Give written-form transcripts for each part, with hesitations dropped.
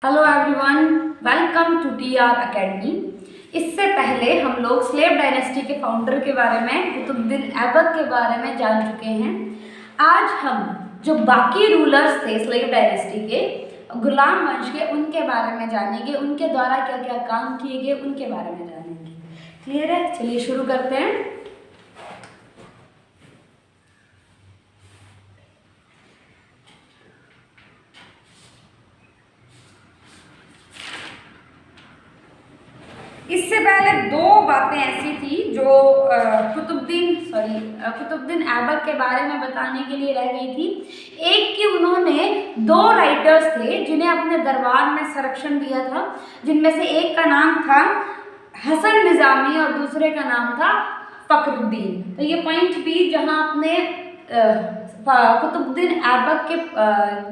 Hello everyone, welcome to TR academy. इससे पहले हम लोग स्लेव डायनेस्टी के फाउंडर के बारे में कुतुबुद्दीन ऐबक के बारे में जान चुके हैं। आज हम जो बाकी रूलर्स थे स्लेव डायनेस्टी के, गुलाम वंश के, उनके बारे में जानेंगे। उनके द्वारा क्या क्या काम किए गए उनके बारे में जानेंगे। क्लियर है? चलिए शुरू करते हैं। इससे पहले दो बातें ऐसी थी जो कुतुबुद्दीन ऐबक के बारे में बताने के लिए रह गई थी। एक कि उन्होंने दो राइटर्स थे जिन्हें अपने दरबार में संरक्षण दिया था, जिनमें से एक का नाम था हसन निज़ामी और दूसरे का नाम था फखरुद्दीन। तो ये पॉइंट भी जहां अपने कुतुबुद्दीन ऐबक के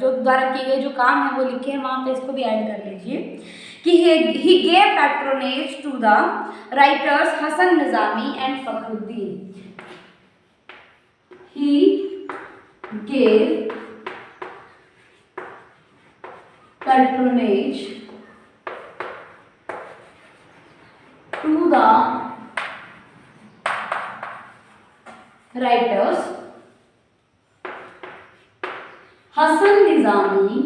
जो द्वारा किए गए जो काम है वो लिखे हैं, वहां पे इसको भी ऐड कर लीजिए कि he gave patronage to the writers Hasan Nizami and Fakhruddin. He gave patronage to the writers Hasan Nizami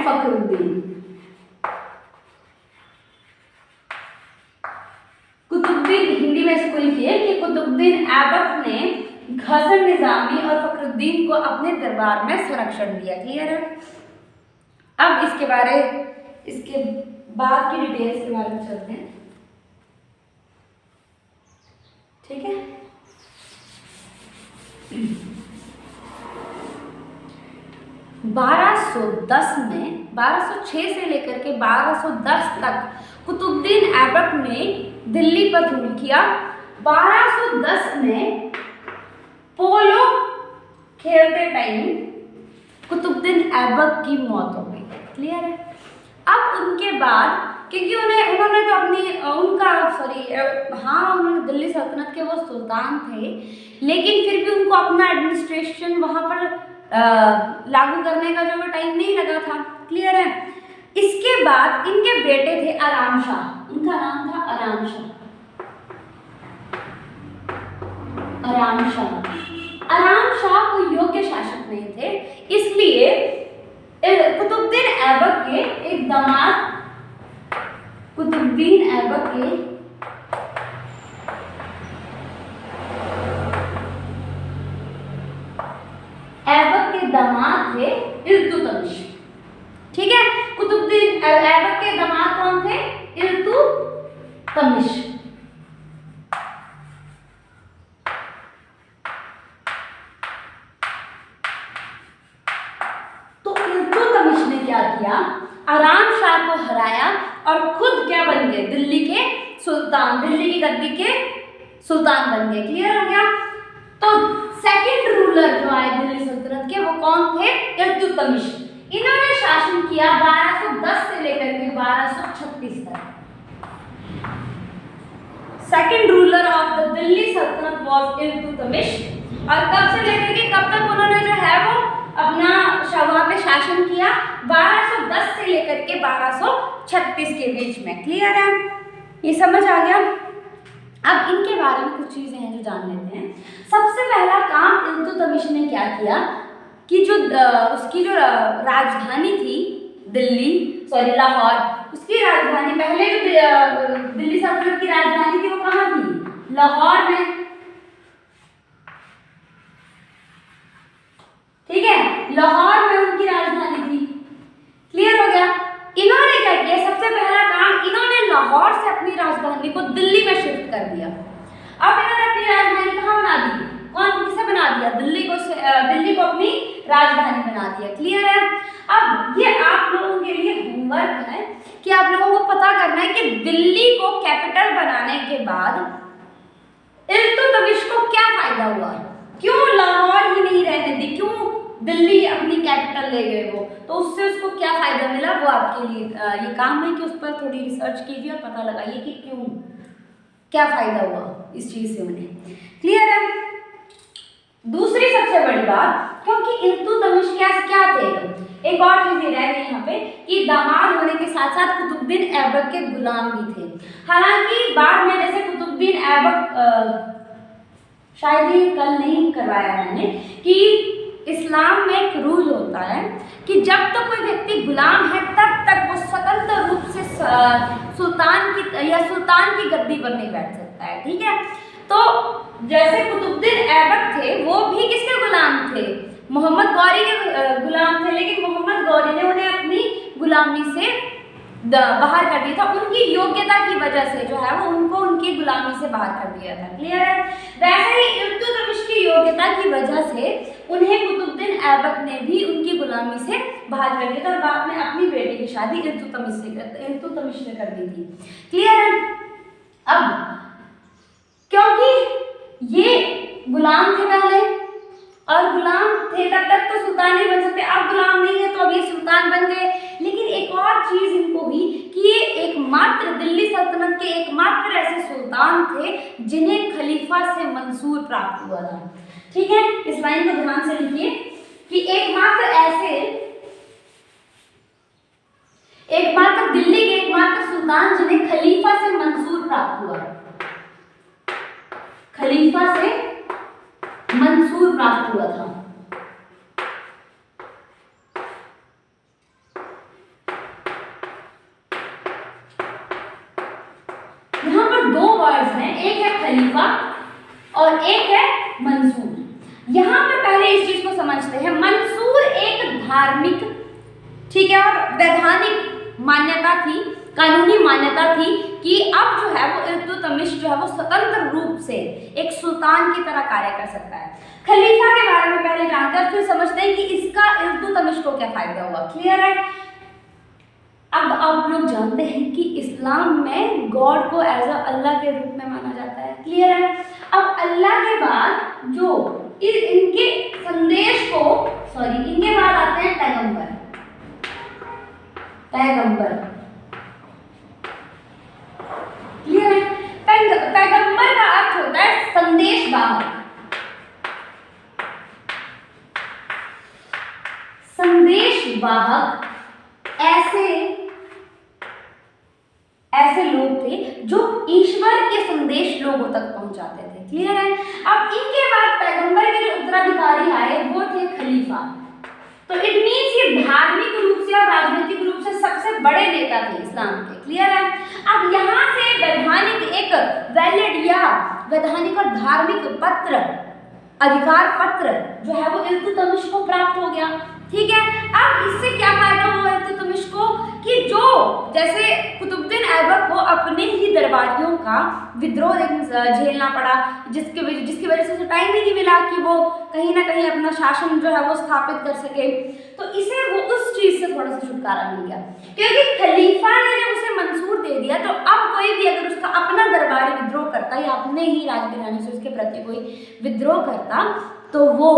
Fakhruddin. Qutubuddin Hindi में इसको लिखिए कि कुतुबुद्दीन ऐबक ने हसन निज़ामी और फखरुद्दीन को अपने दरबार में संरक्षण दिया। क्लियर है? अब इसके बाद की डिटेल्स के बारे में चलते हैं। ठीक है? 1206 से लेकर के 1210 तक कुतुबुद्दीन ऐबक ने दिल्ली पर रूल किया। 1210 में पोलो खेलते टाइम कुतुबुद्दीन ऐबक की मौत हो गई। क्लियर है? अब उनके बाद क्योंकि उन्होंने तो उन्होंने दिल्ली सल्तनत के वो सुल्तान थे, लेकिन फिर भी उनको अपना एडमिनिस्ट्रेशन वहां पर लागू करने का जो टाइम नहीं लगा था। क्लियर है? इसके बाद इनके बेटे थे आराम शाह। इनका नाम था आराम शाह। आराम शाह कोई योग्य शासक नहीं थे, इसलिए कुतुबुद्दीन ऐबक के एक दामाद कुतुबुद्दीन ऐबक के दामाद थे इल्तुतमिश। ठीक है? कुतुबुद्दीन ऐबक के दामाद कौन थे? इल्तुतमिश। तो इल्तुतमिश ने क्या किया? आराम शाह को हराया और खुद क्या बन गए? दिल्ली के सुल्तान, दिल्ली की गद्दी के सुल्तान बन गए। क्लियर हो गया? तो सेकंड रूलर जो आए दिल्ली सल्तनत के वो कौन थे? इल्तुतमिश। इन्होंने शासन किया 1210 से लेकर के 1236 तक। Second ruler of the Delhi सल्तनत वाज इल्तुतमिश। और कब से लेकर के कब तक उन्होंने जो है वो अपना वहां पे शासन किया? 1210 से लेकर के 1236 के बीच में। क्लियर है? ये समझ आ गया? अब इनके बारे में कुछ चीजें हैं जो जान लेते हैं। सबसे पहला काम इल्तुतमिश ने क्या किया कि उसकी जो राजधानी थी लाहौर, उसकी राजधानी पहले जो दिल्ली सल्तनत की राजधानी थी वो कहाँ थी? लाहौर में। ठीक है? लाहौर में उनकी राजधानी थी। क्लियर हो गया? इन्होंने क्या किया? सबसे पहला काम इन्होंने लाहौर से अपनी राजधानी को दिल्ली में शिफ्ट कर दिया। अब इन्होंने अपनी राजधानी कहाँ बना दी? किसे बना दिया? दिल्ली को अपनी राजधानी बना दिया। क्लियर है? अब ये आप लोगों के लिए होमवर्क है कि आप लोगों को पता करना है कि दिल्ली को कैपिटल बनाने के बाद इल्तुतमिश को क्या फायदा हुआ? क्यों लाहौर ही नहीं रहने दी? क्यों दिल्ली अपनी कैपिटल ले गए वो? तो उससे उसको क्या फायदा मिला? वो आपके लिए ये काम है कि उस पर थोड़ी रिसर्च कीजिए और पता लगाइए कि क्या फायदा हुआ इस चीज से उन्हें। क्लियर है? दूसरी सबसे बड़ी बात, क्योंकि इल्तुतमिश क्या थे, एक और चीज ये रह गई यहाँ पे कि दामाद होने के साथ साथ कुतुबुद्दीन ऐबक के गुलाम भी थे। हालांकि बाद में जैसे कुतुबुद्दीन ऐबक शायद ही कल नहीं करवाया मैंने कि इस्लाम में एक रूल होता है कि जब तक कोई व्यक्ति गुलाम है तब तक वो स्वतंत्र रूप से सुल्तान की गद्दी पर नहीं बैठ सकता है, ठीक है। तो जैसे कुतुबुद्दीन ऐबक थे वो भी किसके गुलाम थे, मोहम्मद गौरी के गुलाम थे, लेकिन मोहम्मद गौरी ने उन्हें अपनी गुलामी से बाहर कर दिया था। उनकी योग्यता की वजह से जो है वो उनको उनकी गुलामी से बाहर कर दिया था, क्लियर है। वैसे ही इल्तुतमिश की योग्यता की वजह से उन्हें कुतुबुद्दीन ऐबक ने भी उनकी गुलामी से बाहर कर दिया था और बाद में अपनी बेटी की शादी इल्तुतमिश से कर दी थी, क्लियर है। अब क्योंकि ये गुलाम थे पहले और गुलाम थे तब तक तो सुल्तान नहीं बन सकते, अब गुलाम नहीं है तो अब ये सुल्तान बन गए। लेकिन एक और चीज इनको हुई कि ये एकमात्र दिल्ली सल्तनत के एकमात्र ऐसे सुल्तान थे जिन्हें खलीफा से मंसूर प्राप्त हुआ था, ठीक है। इस लाइन को ध्यान से लिखिए कि एकमात्र दिल्ली के एकमात्र सुल्तान जिन्हें खलीफा से मंसूर प्राप्त हुआ, खलीफा से मंसूर प्राप्त हुआ था। यहां पर दो वर्ड्स हैं, एक है खलीफा और एक है मंसूर। यहां पर पहले इस चीज को समझते हैं, मंसूर एक धार्मिक, ठीक है, और वैधानिक मान्यता थी, कानूनी मान्यता थी कि अब जो है वो इल्तुतमिश जो है वो स्वतंत्र रूप से एक सुल्तान की तरह कार्य कर सकता है। खलीफा के बारे में पहले जानते हैं फिर समझते हैं कि इसका इल्तुतमिश को क्या फायदा हुआ, क्लियर है। अब आप लोग जानते हैं कि इस्लाम में गॉड को एज अ अल्लाह के रूप में माना जाता है, क्लियर है। अब अल्लाह के बाद जो इनके संदेश को इनके बाद आते हैं पैगंबर। क्लियर है। पैगंबर का अर्थ होता है संदेश वाहक। संदेश वाहक ऐसे लोग थे जो ईश्वर के संदेश लोगों तक पहुंचाते थे, क्लियर है। अब इनके बाद पैगंबर के जो उत्तराधिकारी आए वो थे खलीफा। तो इट मीन्स ये धार्मिक रूप से और राजनीतिक रूप से सबसे बड़े नेता थे इस्लाम के, क्लियर है। अब यहाँ से वैधानिक एक वैलिड या वैधानिक और धार्मिक पत्र, अधिकार पत्र जो है वो इल्तुतमिश को प्राप्त हो गया, ठीक है। अब इससे क्या फायदा हुआ इल्तुतमिश को कि जो जैसे कुतुबुद्दीन ऐबक को अपने ही दरबारियों का विद्रोह झेलना पड़ा, जिसकी वजह से टाइम ही नहीं मिला कि वो कहीं ना कहीं अपना शासन जो है वो स्थापित कर सके, तो इसे वो उस चीज से थोड़ा सा छुटकारा मिल गया। क्योंकि खलीफा ने जब उसे मंसूर दे दिया तो अब कोई भी अगर उसका अपना दरबारी विद्रोह करता या अपने ही राजघराने से उसके प्रति कोई विद्रोह करता तो वो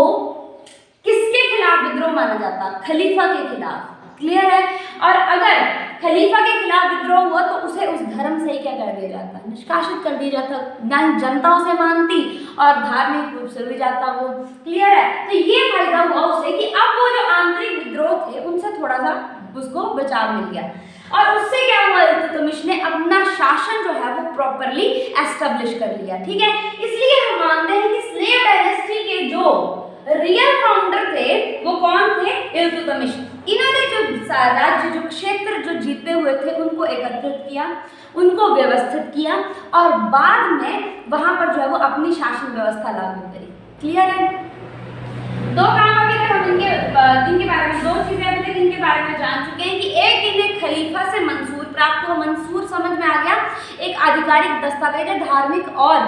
किसके खिलाफ विद्रोह माना जाता, खलीफा के खिलाफ, क्लियर है। और अगर खलीफा के खिलाफ विद्रोह हुआ तो उसे उस धर्म से क्या कर दिया जाता, निष्कासित कर दिया जाता, ना ही जनता उसे मानती और धार्मिक रूप से भी जाता वो, क्लियर है। तो ये फायदा हुआ उसे कि अब वो जो आंतरिक विद्रोह थे उनसे थोड़ा सा उसको बचाव मिल गया और उससे क्या हुआ, इल्तुतमिश ने अपना शासन जो है वो प्रॉपरली एस्टेब्लिश कर लिया, ठीक है। इसलिए हम मानते हैं कि स्लेव डायनेस्टी के जो रियल फाउंडर थे वो कौन थे, इल्तुतमिश। इन्होंने जो राज्य जो क्षेत्र जो जीते हुए थे उनको एकत्रित किया, उनको व्यवस्थित किया और बाद में वहां पर जो है वो अपनी शासन व्यवस्था लागू करी, क्लियर है। दो काम अभी तक हम इनके बारे में, दो चीजें अभी तक इनके बारे में जान चुके हैं कि एक इन्हें खलीफा से मंसूर प्राप्त हुआ, मंसूर समझ में आ गया, एक आधिकारिक दस्तावेज है, धार्मिक और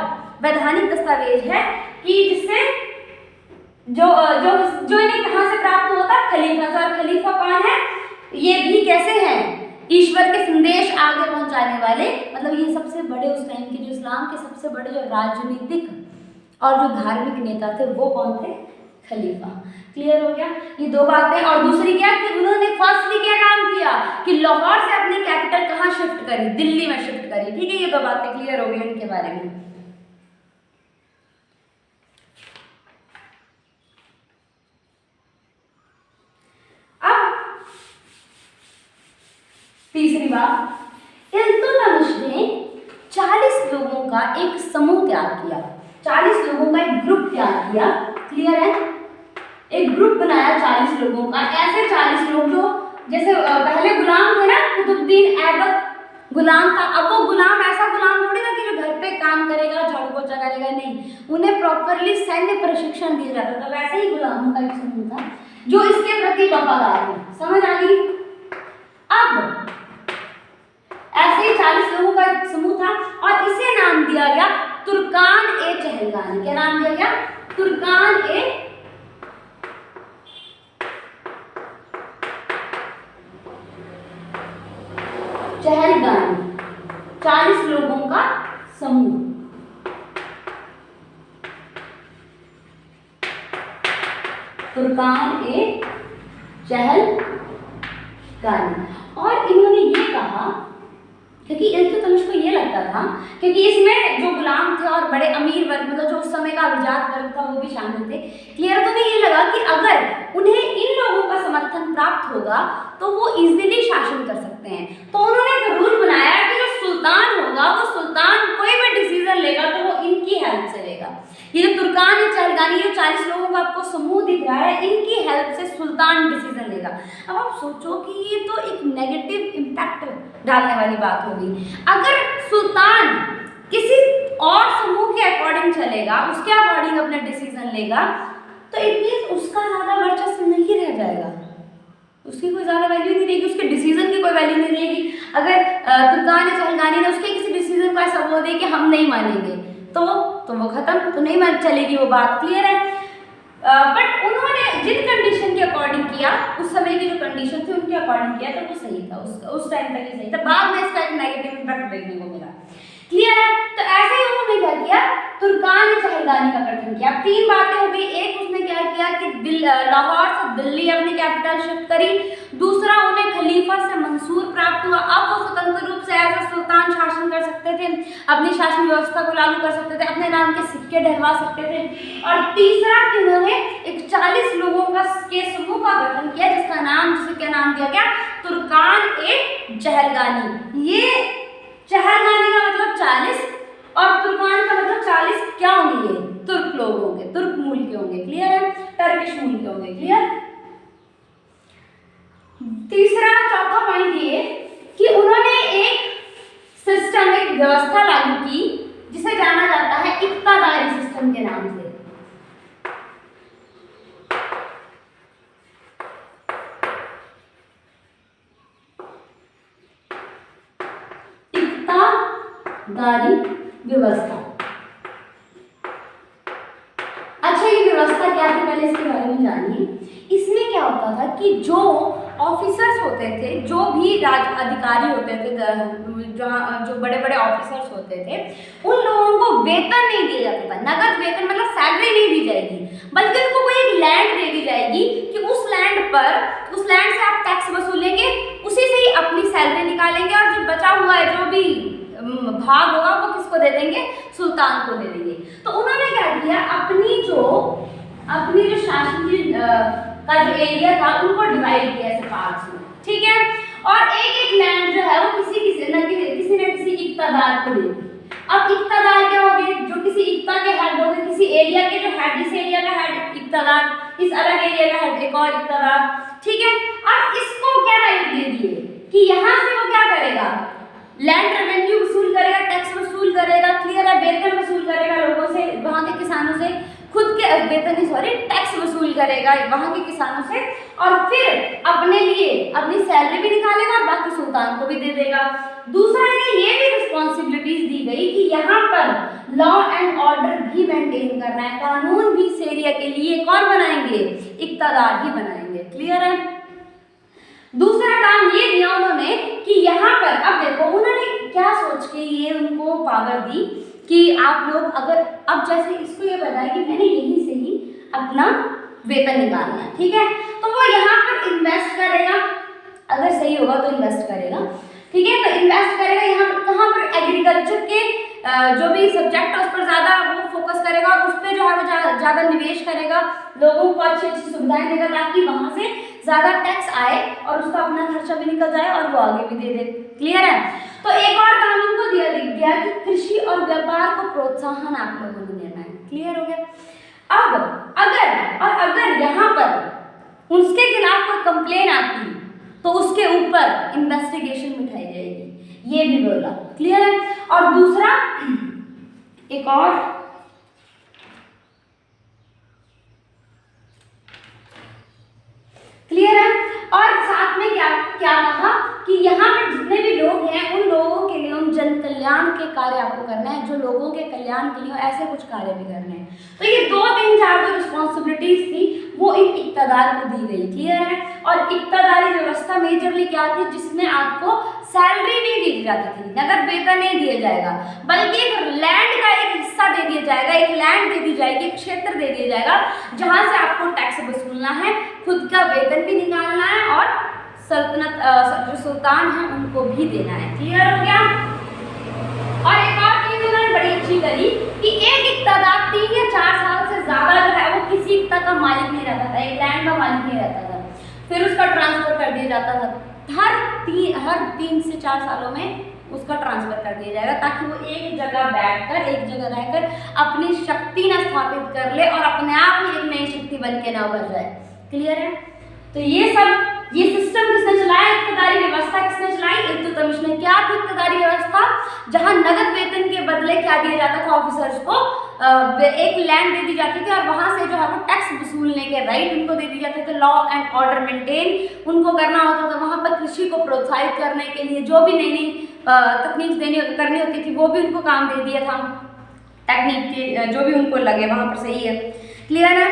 वैधानिक दस्तावेज है कि जिससे जो इन्हें कहां से प्राप्त हुआ था, खलीफा से। और खलीफा कौन है, ये भी कैसे हैं, ईश्वर के संदेश आगे पहुंचाने वाले, मतलब ये सबसे बड़े उस टाइम के जो इस्लाम के सबसे बड़े जो राजनीतिक और जो धार्मिक नेता थे वो कौन थे, खलीफा, क्लियर हो गया। ये दो बातें। और दूसरी क्या कि उन्होंने फर्स्टली क्या काम किया कि लाहौर से अपनी कैपिटल कहाँ शिफ्ट करी, दिल्ली में शिफ्ट करी, ठीक है। ये दो बातें क्लियर हो गई इनके बारे में। तीसरी बात, इल्तुतमिश ने 40 लोगों का एक समूह तैयार किया, 40 लोगों का एक ग्रुप तैयार किया। क्लियर है? एक ग्रुप बनाया 40 लोगों का। ऐसे 40 लोग जो जैसे पहले गुलाम थे ना, कुतुबुद्दीन ऐबक गुलाम था, अब वो गुलाम ऐसा गुलाम थोड़ी ना कि जो घर पे काम करेगा, झाड़ू पोछा करेगा, नहीं, उन्हें प्रॉपरली सैन्य प्रशिक्षण दिया जाता था। वैसे ही गुलामों का एक समूह था जो इसके प्रति वफादार है। समझ आ गई? अब ऐसे ही 40 लोगों का एक समूह था और इसे नाम दिया गया तुर्कान ए चहलगानी। क्या नाम दिया गया? तुर्कान ए चहलगानी। 40 लोगों का समूह। तुर्कान ए चहलगानी। और इन्होंने ये कहा, क्योंकि इल्तुतमिश को ये लगता था, क्योंकि इसमें जो गुलाम थे और बड़े अमीर वर्ग, मतलब जो उस समय का अभिजात वर्ग था, वो भी शामिल थे। क्लियर? तो उन्हें ये लगा कि अगर उन्हें इन लोगों का समर्थन प्राप्त होगा तो वो इजीली शासन कर सकते हैं। तो उन्होंने एक रूल बनाया कि जो सुल्तान होगा, वो सुल्तान कोई भी डिसीजन लेगा तो वो इनकी हेल्प से लेगा। ये जो तुर्कान ए चहलगानी, ये 40 लोगों का आपको समूह दिख रहा है, इनकी हेल्प से सुल्तान डिसीजन लेगा। अब आप सोचो कि ये तो एक नेगेटिव इम्पैक्ट डालने वाली बात होगी। अगर सुल्तान किसी और समूह के अकॉर्डिंग चलेगा, उसके अकॉर्डिंग अपना डिसीजन लेगा, तो इट मींस उसका ज़्यादा वर्चस्व नहीं रह जाएगा, उसकी कोई ज़्यादा वैल्यू नहीं रहेगी, उसके डिसीजन की कोई वैल्यू नहीं रहेगी। अगर तुर्कान ए चहलगानी ने उसके किसी डिसीजन को ऐसा बोल दिया कि हम नहीं मानेंगे, तो वो खत्म, तो नहीं मान चलेगी वो बात। क्लियर है? बट उन्होंने जिन कंडीशन के अकॉर्डिंग किया, उस समय की जो कंडीशन थी उनके अकॉर्डिंग किया, तो वो सही था, उस टाइम तक ही सही था। बाद में इसका एक नेगेटिव इम्पैक्ट देखने को मिला। क्लियर है? तो ऐसे ही उन्होंने क्या किया, तुर्कान ए चहलगानी का गठन किया। 3 बातें हो गई। एक, उसने क्या किया कि लाहौर से दिल्ली अपनी कैपिटल शिफ्ट करी। दूसरा, उन्हें खलीफा से मंसूर प्राप्त हुआ। अब वो स्वतंत्र रूप से एज अ सुल्तान शासन कर सकते थे, अपनी शासन व्यवस्था को लागू कर सकते थे, अपने नाम के सिक्के ढलवा सकते थे। और तीसरा कि उन्होंने एक 40 लोगों का के समूह का गठन किया, जिसे क्या नाम दिया गया, तुर्कान ए चहलगानी। ये चहलगानी का मतलब 40 और तुर्कान का मतलब 40 क्या होंगे? ये तुर्क लोग होंगे, तुर्क मूल के होंगे। क्लियर है? टर्किश मूल के होंगे। क्लियर? तीसरा, चौथा पॉइंट ये कि उन्होंने एक सिस्टम, एक व्यवस्था लागू की जिसे जाना जाता है इक्तादारी सिस्टम के नाम से। इक्तादारी व्यवस्था। अच्छा, ये व्यवस्था क्या थी, पहले इसके बारे में जानिए। इसमें क्या होता था कि जो ऑफिसर्स होते थे, जो भी राज अधिकारी होते थे, जो बड़े बड़े ऑफिसर्स होते थे, उन लोगों को वेतन नहीं दिया जाता था। नगद वेतन मतलब सैलरी नहीं दी जाएगी, बल्कि उनको कोई एक लैंड दे दी जाएगी कि उस लैंड से आप टैक्स वसूलेंगे, उसी से ही अपनी सैलरी निकालेंगे, और जो बचा हुआ है, जो भी भाग होगा, वो किसको दे देंगे? सुल्तान को दे देंगे। तो उन्होंने क्या किया, अपनी जो शासन की का जो एरिया था, उनको डिवाइड किया ऐसे पार्ट्स में। ठीक है? और एक लैंड जो है वो किसी न किसी इक्तादार को दे दी। अब इक्तादार क्या हो गए? जो किसी इक्ता के हेड हो गए, किसी एरिया के जो हेड, इस एरिया का हेड इक्तादार, इस अलग एरिया का हेड एक और इक्तादार। ठीक है? अब इसको क्या राइट दे दिए कि यहाँ से वो क्या करेगा, लैंड रेवेन्यू वसूल करेगा, टैक्स वसूल करेगा। क्लियर है? वेतन वसूल करेगा लोगों से, वहाँ के किसानों से, खुद के टैक्स वसूल करेगा वहाँ के किसानों से, और फिर अपने लिए अपनी सैलरी भी निकालेगा और बाकी सुल्तान को भी दे देगा। दूसरा, इन्हें ये भी रिस्पॉन्सिबिलिटीज दी गई कि यहाँ पर लॉ एंड ऑर्डर भी मेंटेन करना है, कानून भी इस एरिया के लिए कौन बनाएंगे? इक्तादार ही बनाएंगे। क्लियर है? दूसरा काम ये दिया उन्होंने कि यहाँ पर, अब देखो उन्होंने क्या सोच के ये उनको पावर दी कि आप लोग अगर, अब जैसे इसको ये बताया कि मैंने यहीं से ही अपना वेतन निकालना है। ठीक है? तो वो यहाँ पर इन्वेस्ट करेगा, अगर सही होगा तो इन्वेस्ट करेगा। ठीक है? तो इन्वेस्ट करेगा यहाँ पर, कहाँ पर? एग्रीकल्चर के जो भी सब्जेक्ट है उस पर ज़्यादा वो फोकस करेगा और उस पर जो है वो ज़्यादा निवेश करेगा, लोगों को अच्छी अच्छी सुविधाएं देगा ताकि वहाँ से ज़्यादा टैक्स आए और उसका अपना खर्चा भी निकल जाए और वो आगे भी दे दे। क्लियर है? तो एक और काम इनको दिया गया कि कृषि और व्यापार को प्रोत्साहन आप लोगों ने देना है। क्लियर हो गया? अब अगर यहाँ पर उसके खिलाफ कोई कंप्लेन आती तो उसके ऊपर इन्वेस्टिगेशन बिठाई जाएगी, ये भी बोला। क्लियर है? और दूसरा एक और क्लियर है? और साथ में क्या क्या कहा कि यहाँ पे जितने भी लोग हैं उन लोगों के लिए उन जन कल्याण के कार्य आपको करना है, जो लोगों के कल्याण के लिए ऐसे कुछ कार्य भी करने हैं। तो ये 2-3-4 जो रिस्पॉन्सिबिलिटीज थी वो एक इक्तादार को दी गई। क्लियर है? और इक्तादारी व्यवस्था मेजरली क्या थी, जिसमें आपको सैलरी नहीं दी जाती थी, नगद वेतन नहीं दिया जाएगा, बल्कि एक लैंड का एक हिस्सा दे दिया जाएगा, एक लैंड दे दी जाएगी, एक क्षेत्र दे दिया जाएगा जहां से आपको टैक्स वसूलना है, खुद का वेतन भी निकालना है और सल्तनत जो सुल्तान है उनको भी देना है। क्लियर हो गया? और एक और चीज उन्होंने बड़ी अच्छी करी कि एक इक्तादार 3 या 4 साल से ज्यादा जो है वो किसी इक्ता का मालिक नहीं रहता था, एक लैंड का मालिक नहीं रहता था, फिर उसका ट्रांसफर कर दिया जाता था। हर 3 से 4 सालों में उसका ट्रांसफर कर दिया जाएगा, ताकि वो एक जगह बैठकर एक जगह रहकर अपनी शक्ति न स्थापित कर ले और अपने आप ही एक नई शक्ति बन के ना उभर जाए। क्लियर है? तो ये सिस्टम किसने चलाया, इक्तदारी व्यवस्था किसने चलाई, इल्तुतमिश ने। क्या थी इक्तदारी व्यवस्था? जहां नगद वेतन के बदले क्या दिया जाता था ऑफिसर्स को, एक लैंड दे दी जाती थी और वहां से जो है वो टैक्स वसूलने के राइट उनको दे दिए जाते थे। लॉ एंड ऑर्डर मेंटेन उनको करना होता था, वहां पर कृषि को प्रोत्साहित करने के लिए जो भी नई नई तकनीक करनी होती थी वो भी उनको काम दे दिया था, टेक्निक के जो भी उनको लगे वहां पर सही है। क्लियर है?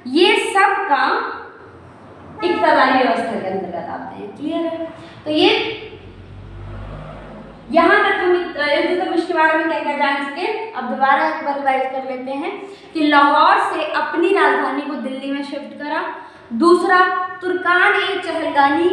ये सब काम इक्तादारी व्यवस्था के अंतर्गत आते हैं। क्लियर है? तो ये यहाँ तक हम इल्तुतमिश के बारे में क्या क्या जान चुके। अब दोबारा एक बार रिवाइज कर लेते हैं कि लाहौर से अपनी राजधानी को दिल्ली में शिफ्ट करा। दूसरा, तुर्कान-ए-चहलगानी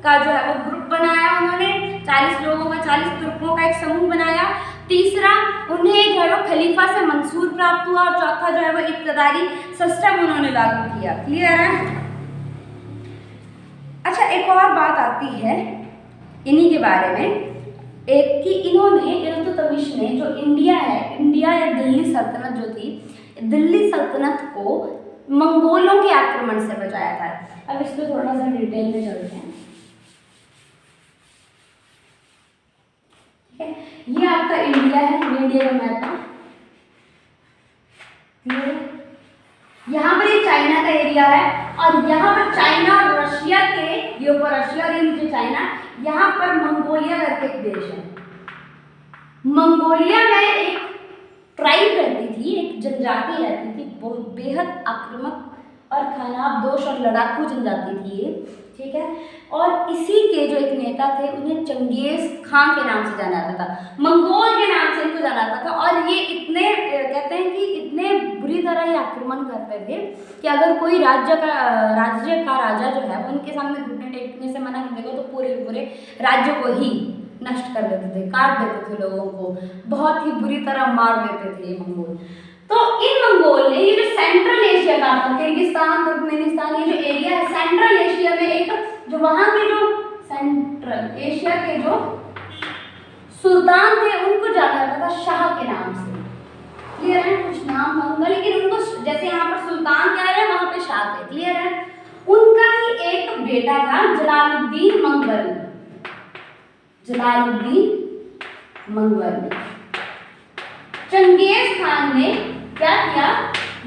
का जो है वो ग्रुप बनाया उन्होंने, 40 लोगों का, 40 तुर्कों का एक समूह बनाया। तीसरा, उन्हें जो है वो खलीफा से मंसूर प्राप्त हुआ। और चौथा जो है वो इक्तदारी सिस्टम उन्होंने लागू किया। क्लियर है? अच्छा, एक और बात आती है इन्हीं के बारे में, एक कि इन्होंने इल्तुतमिश ने जो इंडिया या दिल्ली सल्तनत जो थी, दिल्ली सल्तनत को मंगोलों के आक्रमण से बचाया था। अब इसको थोड़ा सा डिटेल में चलते हैं। ठीक है? ये आपका इंडिया है, इंडिया का मैप है। यहाँ पर ये चाइना का एरिया है और यहाँ पर चाइना और रशिया के, ये ऊपर रशिया और ये नीचे चाइना, यहाँ पर मंगोलिया करके एक देश है। मंगोलिया में एक ट्राइब रहती थी, एक जनजाति रहती थी, बहुत बेहद आक्रामक और खराबदोश और लड़ाकू जनजाति थी ये। ठीक है? और इसी के जो एक नेता थे उन्हें चंगेज खां के नाम से जाना जाता था, मंगोल के नाम से इनको जाना जाता था। और ये इतने कहते हैं कि इतने बुरी तरह ये आक्रमण करते थे कि अगर कोई राज्य का राजा जो है वो उनके सामने घुटने टेकने से मना कर देगा तो पूरे राज्य को ही नष्ट कर देते थे, काट देते थे लोगों को, बहुत ही बुरी तरह मार देते थे ये मंगोल। तो इन मंगोल ने ये जो सेंट्रल एशिया का, किर्गिस्तान, तुर्कमेनिस्तान, ये जो एरिया है सेंट्रल एशिया में, एक जो वहाँ के जो सेंट्रल एशिया के जो सुल्तान थे उनको जाना जाता था शाह के नाम से। क्लियर है? कुछ नाम होंगे लेकिन उनको जैसे यहाँ पर सुल्तान क्या है वहाँ पे शाह थे। क्लियर है? उनका ही एक बेटा था जलालुद्दीन मंगोल। चंगेज खान ने क्या किया,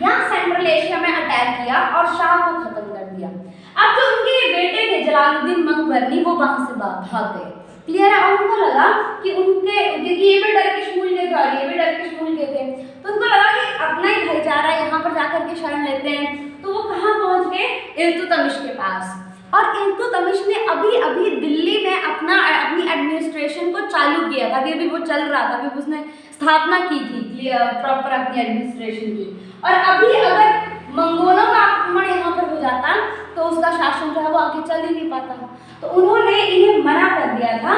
यहाँ सेंट्रल एशिया में अटैक किया और शाह को खत्म कर दिया। अब जो उनके बेटे थे जलालुद्दीन मंगोल वो वहां से भाग गए। क्लियर है? और उनको लगा कि क्योंकि ये भी टर्किश मूल के थे और ये भी टर्किश मूल के थे, तो उनको लगा कि अपना ही भाईचारा है, यहाँ पर जाकर के शरण लेते हैं। तो वो कहाँ पहुंच गए? इल्तुतमिश के पास। और इल्तुतमिश ने अभी दिल्ली में अपनी एडमिनिस्ट्रेशन को चालू किया था, अभी वो चल रहा था, अभी उसने स्थापना की थी प्रॉपर अपनी एडमिनिस्ट्रेशन की। और अभी अगर मंगोलों का आक्रमण यहाँ पर हो जाता तो उसका शासन जो है वो आगे चल ही नहीं पाता। तो उन्होंने इन्हें मना कर दिया था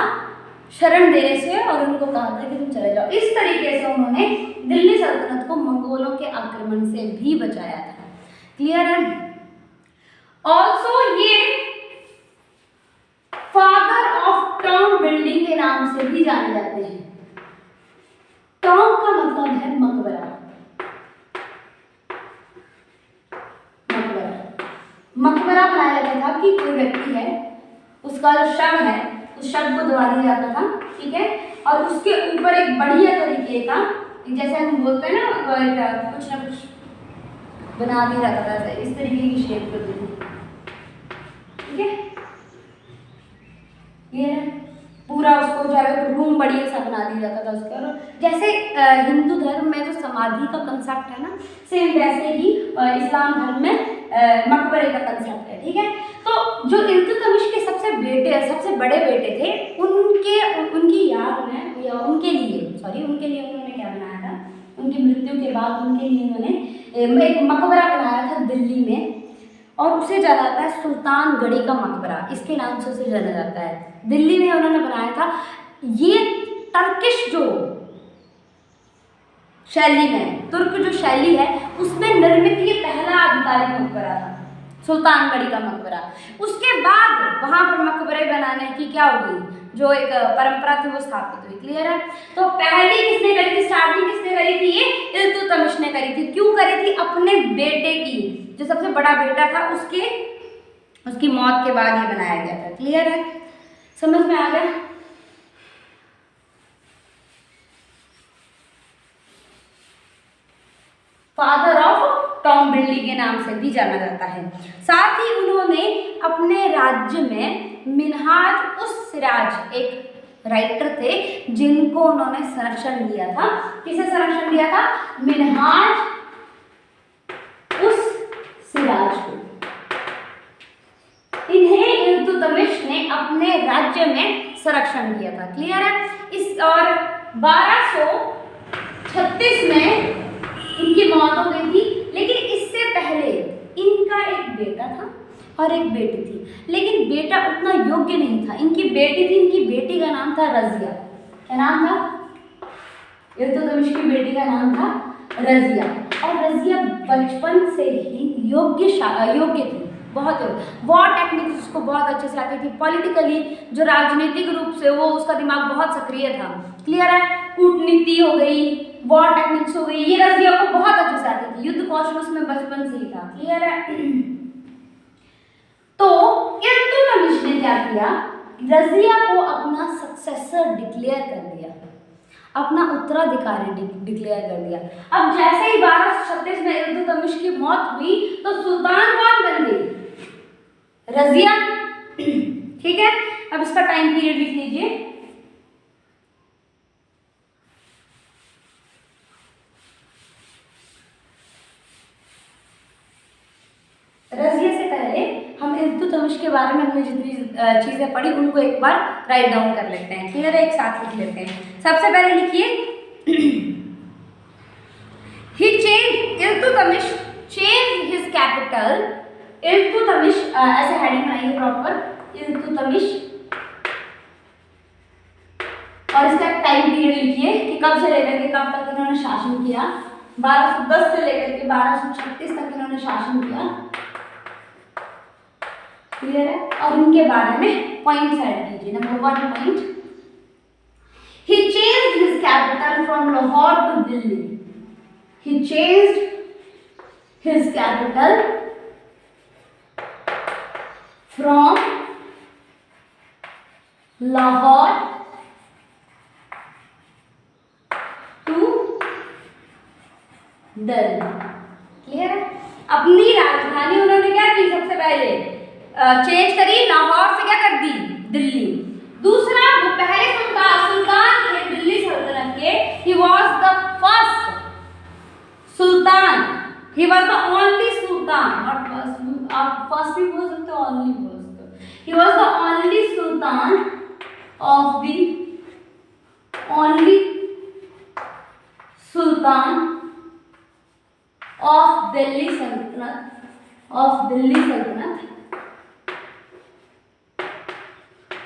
शरण देने से और उनको कहा था कि तुम चले जाओ। इस तरीके से उन्होंने दिल्ली सल्तनत को मंगोलों के आक्रमण से भी बचाया था। क्लियर है? ऑल्सो ये बिल्डिंग के नाम से भी जाने जाते हैं। टॉम का मतलब है मकबरा। मकबरा बनाया जाता था कि कोई व्यक्ति है, उसका जो शव है उस शव को दबा दिया जाता था, ठीक है, और उसके ऊपर एक बढ़िया तरीके का, जैसे हम बोलते हैं ना, कुछ ना कुछ बना दिया जाता था, इस तरीके की शेप कर दी, ठीक है, ये पूरा उसको जो है रूम बढ़िया सा बना दिया जाता था उसका। और जैसे हिंदू धर्म में जो समाधि का कंसेप्ट है ना, सेम वैसे ही इस्लाम धर्म में मकबरे का कंसेप्ट है, ठीक है। तो जो इल्तुतमिश के सबसे बड़े बेटे थे, उनकी याद में या उनके लिए उन्होंने क्या बनाया था, उनकी मृत्यु के बाद उनके लिए उन्होंने एक मकबरा बनाया था दिल्ली में, और उसे जाना जाता है सुल्तानगढ़ी का मकबरा, इसके नाम से उसे जाना जाता है। दिल्ली में उन्होंने बनाया था। ये टर्किश जो शैली में, तुर्क जो शैली है उसमें निर्मित ये पहला आधिकारिक मकबरा था, सुल्तानगढ़ी का मकबरा। उसके बाद वहां पर मकबरे बनाने की क्या हो गई, जो एक परंपरा थी वो स्थापित हुई। क्लियर है। तो पहली किसने करी थी, स्टार्टिंग किसने करी थी, ये इल्तुतमिश ने करी थी। क्यों करी थी, अपने बेटे की, जो सबसे बड़ा बेटा था उसकी मौत के बाद ये बनाया गया था। क्लियर है, समझ में आ गया। फादर ऑफ टॉम बिल्ली के नाम से भी जाना जाता है। साथ ही उन्होंने अपने राज्य में मिनहाज उस सिराज, एक राइटर थे जिनको उन्होंने संरक्षण दिया था। किसे संरक्षण दिया था, मिनहाज उस सिराज को। इन्हें इल्तुतमिश ने अपने राज्य में संरक्षण दिया था। क्लियर है। इस और 1236 में इनकी मौत हो गई थी, लेकिन इससे पहले इनका एक बेटा था और एक बेटी थी, लेकिन बेटा उतना योग्य नहीं था। इनकी बेटी थी, इनकी बेटी का नाम था रजिया। क्या नाम था, इल्तुतमिश की बेटी का नाम था रजिया, और रजिया बचपन से ही योग्य थी, बहुत वॉर टेक्निक्स उसको बहुत अच्छे से आती थी। पॉलिटिकली, जो राजनीतिक रूप से वो, उसका दिमाग बहुत सक्रिय था। क्लियर है। कूटनीति हो गई, वॉर टेक्निक्स हो गई, ये रजिया को बहुत अच्छे से आती थी। युद्ध कौशल उसमें बचपन से ही था। क्लियर है। तो इल्तुतमिश ने क्या किया, रजिया को अपना सक्सेसर डिक्लेयर कर दिया, अपना उत्तराधिकारी डिक्लेयर कर दिया। अब जैसे ही 1236 में इल्तुतमिश की मौत हुई तो सुल्तान कौन बन गई, रजिया। ठीक है। अब इसका टाइम पीरियड लिख लीजिए। रजिया से पहले हम इल्तुतमिश के बारे में हमने जितनी चीजें पढ़ी उनको एक बार राइट डाउन कर लेते हैं। क्लियर है, एक साथ लिख लेते हैं। सबसे पहले लिखिए, Iltutmish change his capital. Iltutmish ऐसे हेडिंग बनाइए प्रॉपर, इल्तुतमिश, और इसका टाइम पीरियड लिखिए कि कब से लेकर के कब तक इन्होंने शासन किया। 1210 से लेकर के 1236 तक इन्होंने शासन किया। क्लियर है। और इनके बारे में पॉइंट्स ऐड कीजिए। Number 1 point, he changed his capital from Lahore to Delhi. He changed his capital from Lahore to Delhi. Clear है। अपनी राजधानी उन्होंने क्या की, सबसे पहले चेंज करी, लाहौर से क्या कर दी, दिल्ली। दूसरा, वो पहले सुल्तान थे दिल्ली सल्तनत के। he was the first Sultan, he was the only sultan, not first, आप फर्स्ट भी बोल सकते हो, only बोल सकते हो। he was the only sultan of the only sultan of Delhi Sultanate,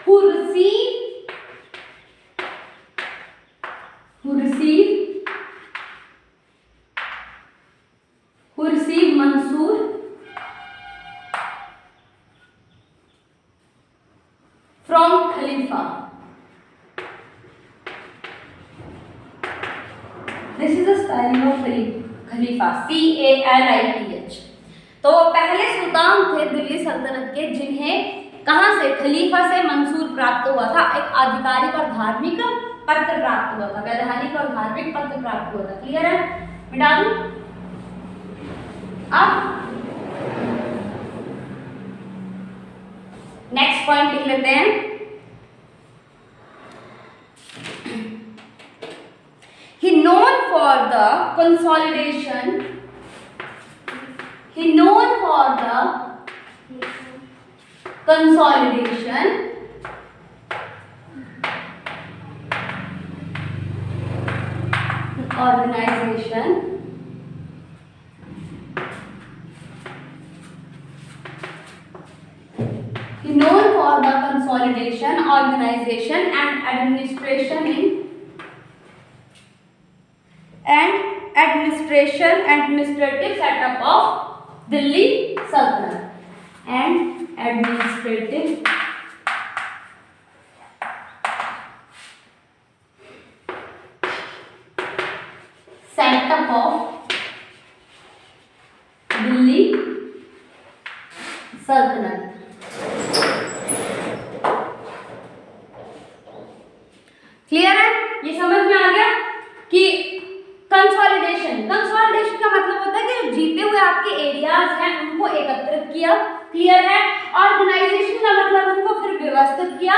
who received Mansoor from Khalifa. Spelling of Khalifa, CALIPH। तो पहले सुल्तान थे दिल्ली सल्तनत के जिन्हें कहाँ से, खलीफा से मंसूर प्राप्त हुआ था, एक आधिकारिक और धार्मिक पत्र प्राप्त हुआ था, वैधानिक और धार्मिक पत्र प्राप्त हुआ था। क्लियर है? मिटा दूं? अब नेक्स्ट पॉइंट लिख लेते हैं। He known for the consolidation. He known for the consolidation organization He known for the consolidation, organization and administrative setup of Delhi Sultanate and administrative setup of Delhi Sultanate। Clear है? ये समझ में आ गया कि consolidation का मतलब होता है कि जो जीते हुए आपके एरियाज हैं उनको एकत्रित किया। क्लियर है? ऑर्गेनाइजेशन का मतलब उनको फिर व्यवस्थित किया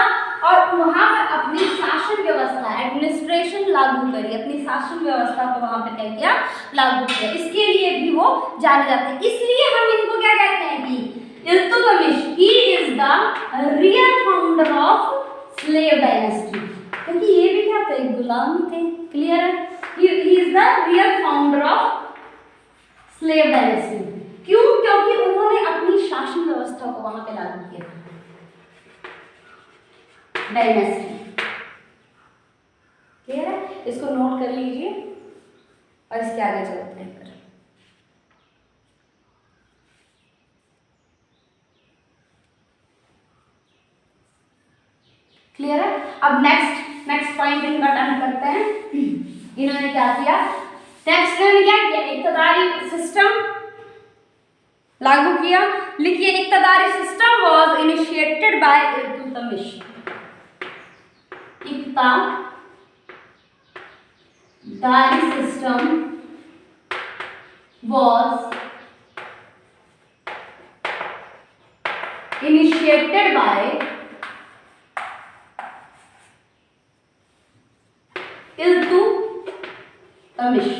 और वहां पर अपनी शासन व्यवस्था, एडमिनिस्ट्रेशन लागू करी, अपनी शासन व्यवस्था को वहां पर क्या किया, लागू किया। इसके लिए भी वो जाने जाते हैं। इसलिए हम इनको क्या कहते हैं कि Iltutmish, he is the real founder of slave dynasty, क्योंकि ये भी क्या थे, गुलाम थे। क्लियर है? he is the real founder of slave dynasty। क्यों? क्योंकि उन्होंने अपनी शासन व्यवस्था को वहां पे लागू किया था, डायनेस्टी। क्लियर है? इसको नोट कर लीजिए और इसके आगे चलते हैं। क्लियर है? अब नेक्स्ट पॉइंट इनका टर्न करते हैं। इन्होंने क्या किया, नेक्स्ट इन्होंने क्या किया, इक्तदारी सिस्टम लागू किया। लिखिए, Iqtidari system was initiated by Iltutmish. Iqtidari system was initiated by Iltutmish।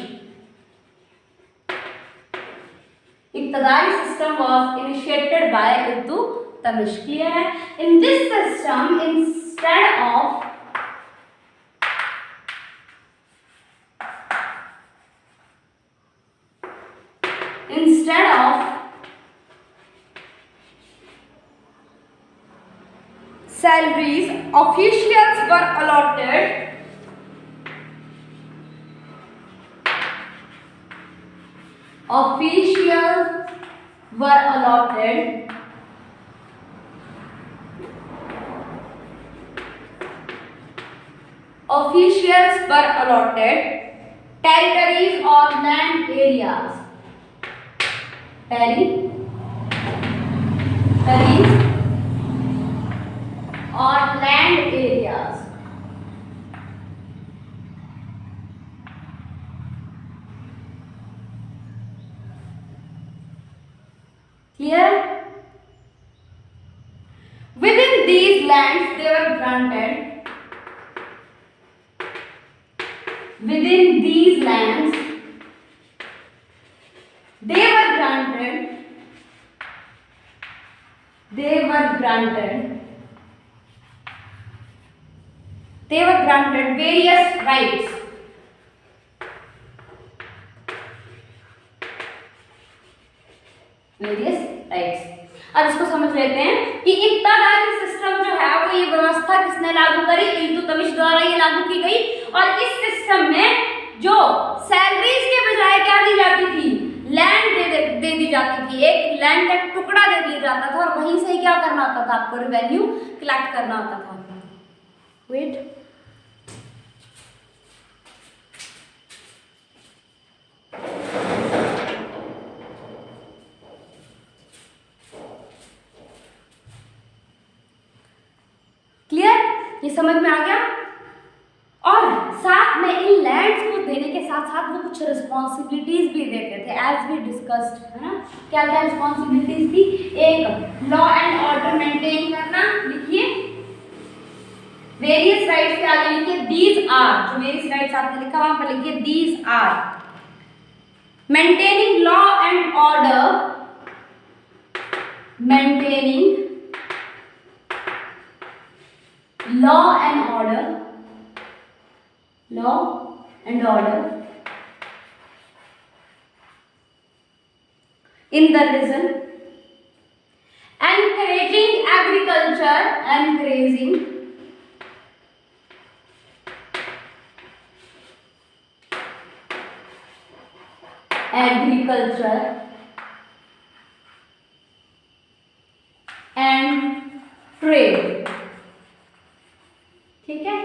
Iqtidari system was initiated by Iltutmish। Clear है? In this system, instead of salaries, officials were allotted territories or land areas, territories or land areas। Clear? Within these lands they were granted, various rights। अब इसको समझ लेते हैं कि इक्तदारी system जो है वो ये व्यवस्था किसने लागू करी, इल्तुतमिश द्वारा ये लागू की गई। और इस सिस्टम में जो सैलरीज के बजाय क्या दी जाती थी, लैंड दे दी जाती थी, एक लैंड का टुकड़ा दे दिया जाता था और वहीं से क्या करना होता था, आपको रेवेन्यू कलेक्ट करना होता था। वेट, क्लियर, ये समझ में आ गया। और साथ में इन लैंड्स को देने के साथ साथ वो कुछ रिस्पॉन्सिबिलिटीज भी देते थे, एज वी डिस्कस्ड, है ना। क्या क्या रिस्पॉन्सिबिलिटीज थी? एक, लॉ एंड ऑर्डर मेंटेन करना, लिखिए। वेरियस राइट्स के आगे लिखिए दीज आर, जो वेरियस राइट्स आपने लिखा वहां पर लिखिए these are. Maintaining law and order, maintaining law and order, law and order in the region, encouraging agriculture, encouraging agriculture and trade, ठीक है।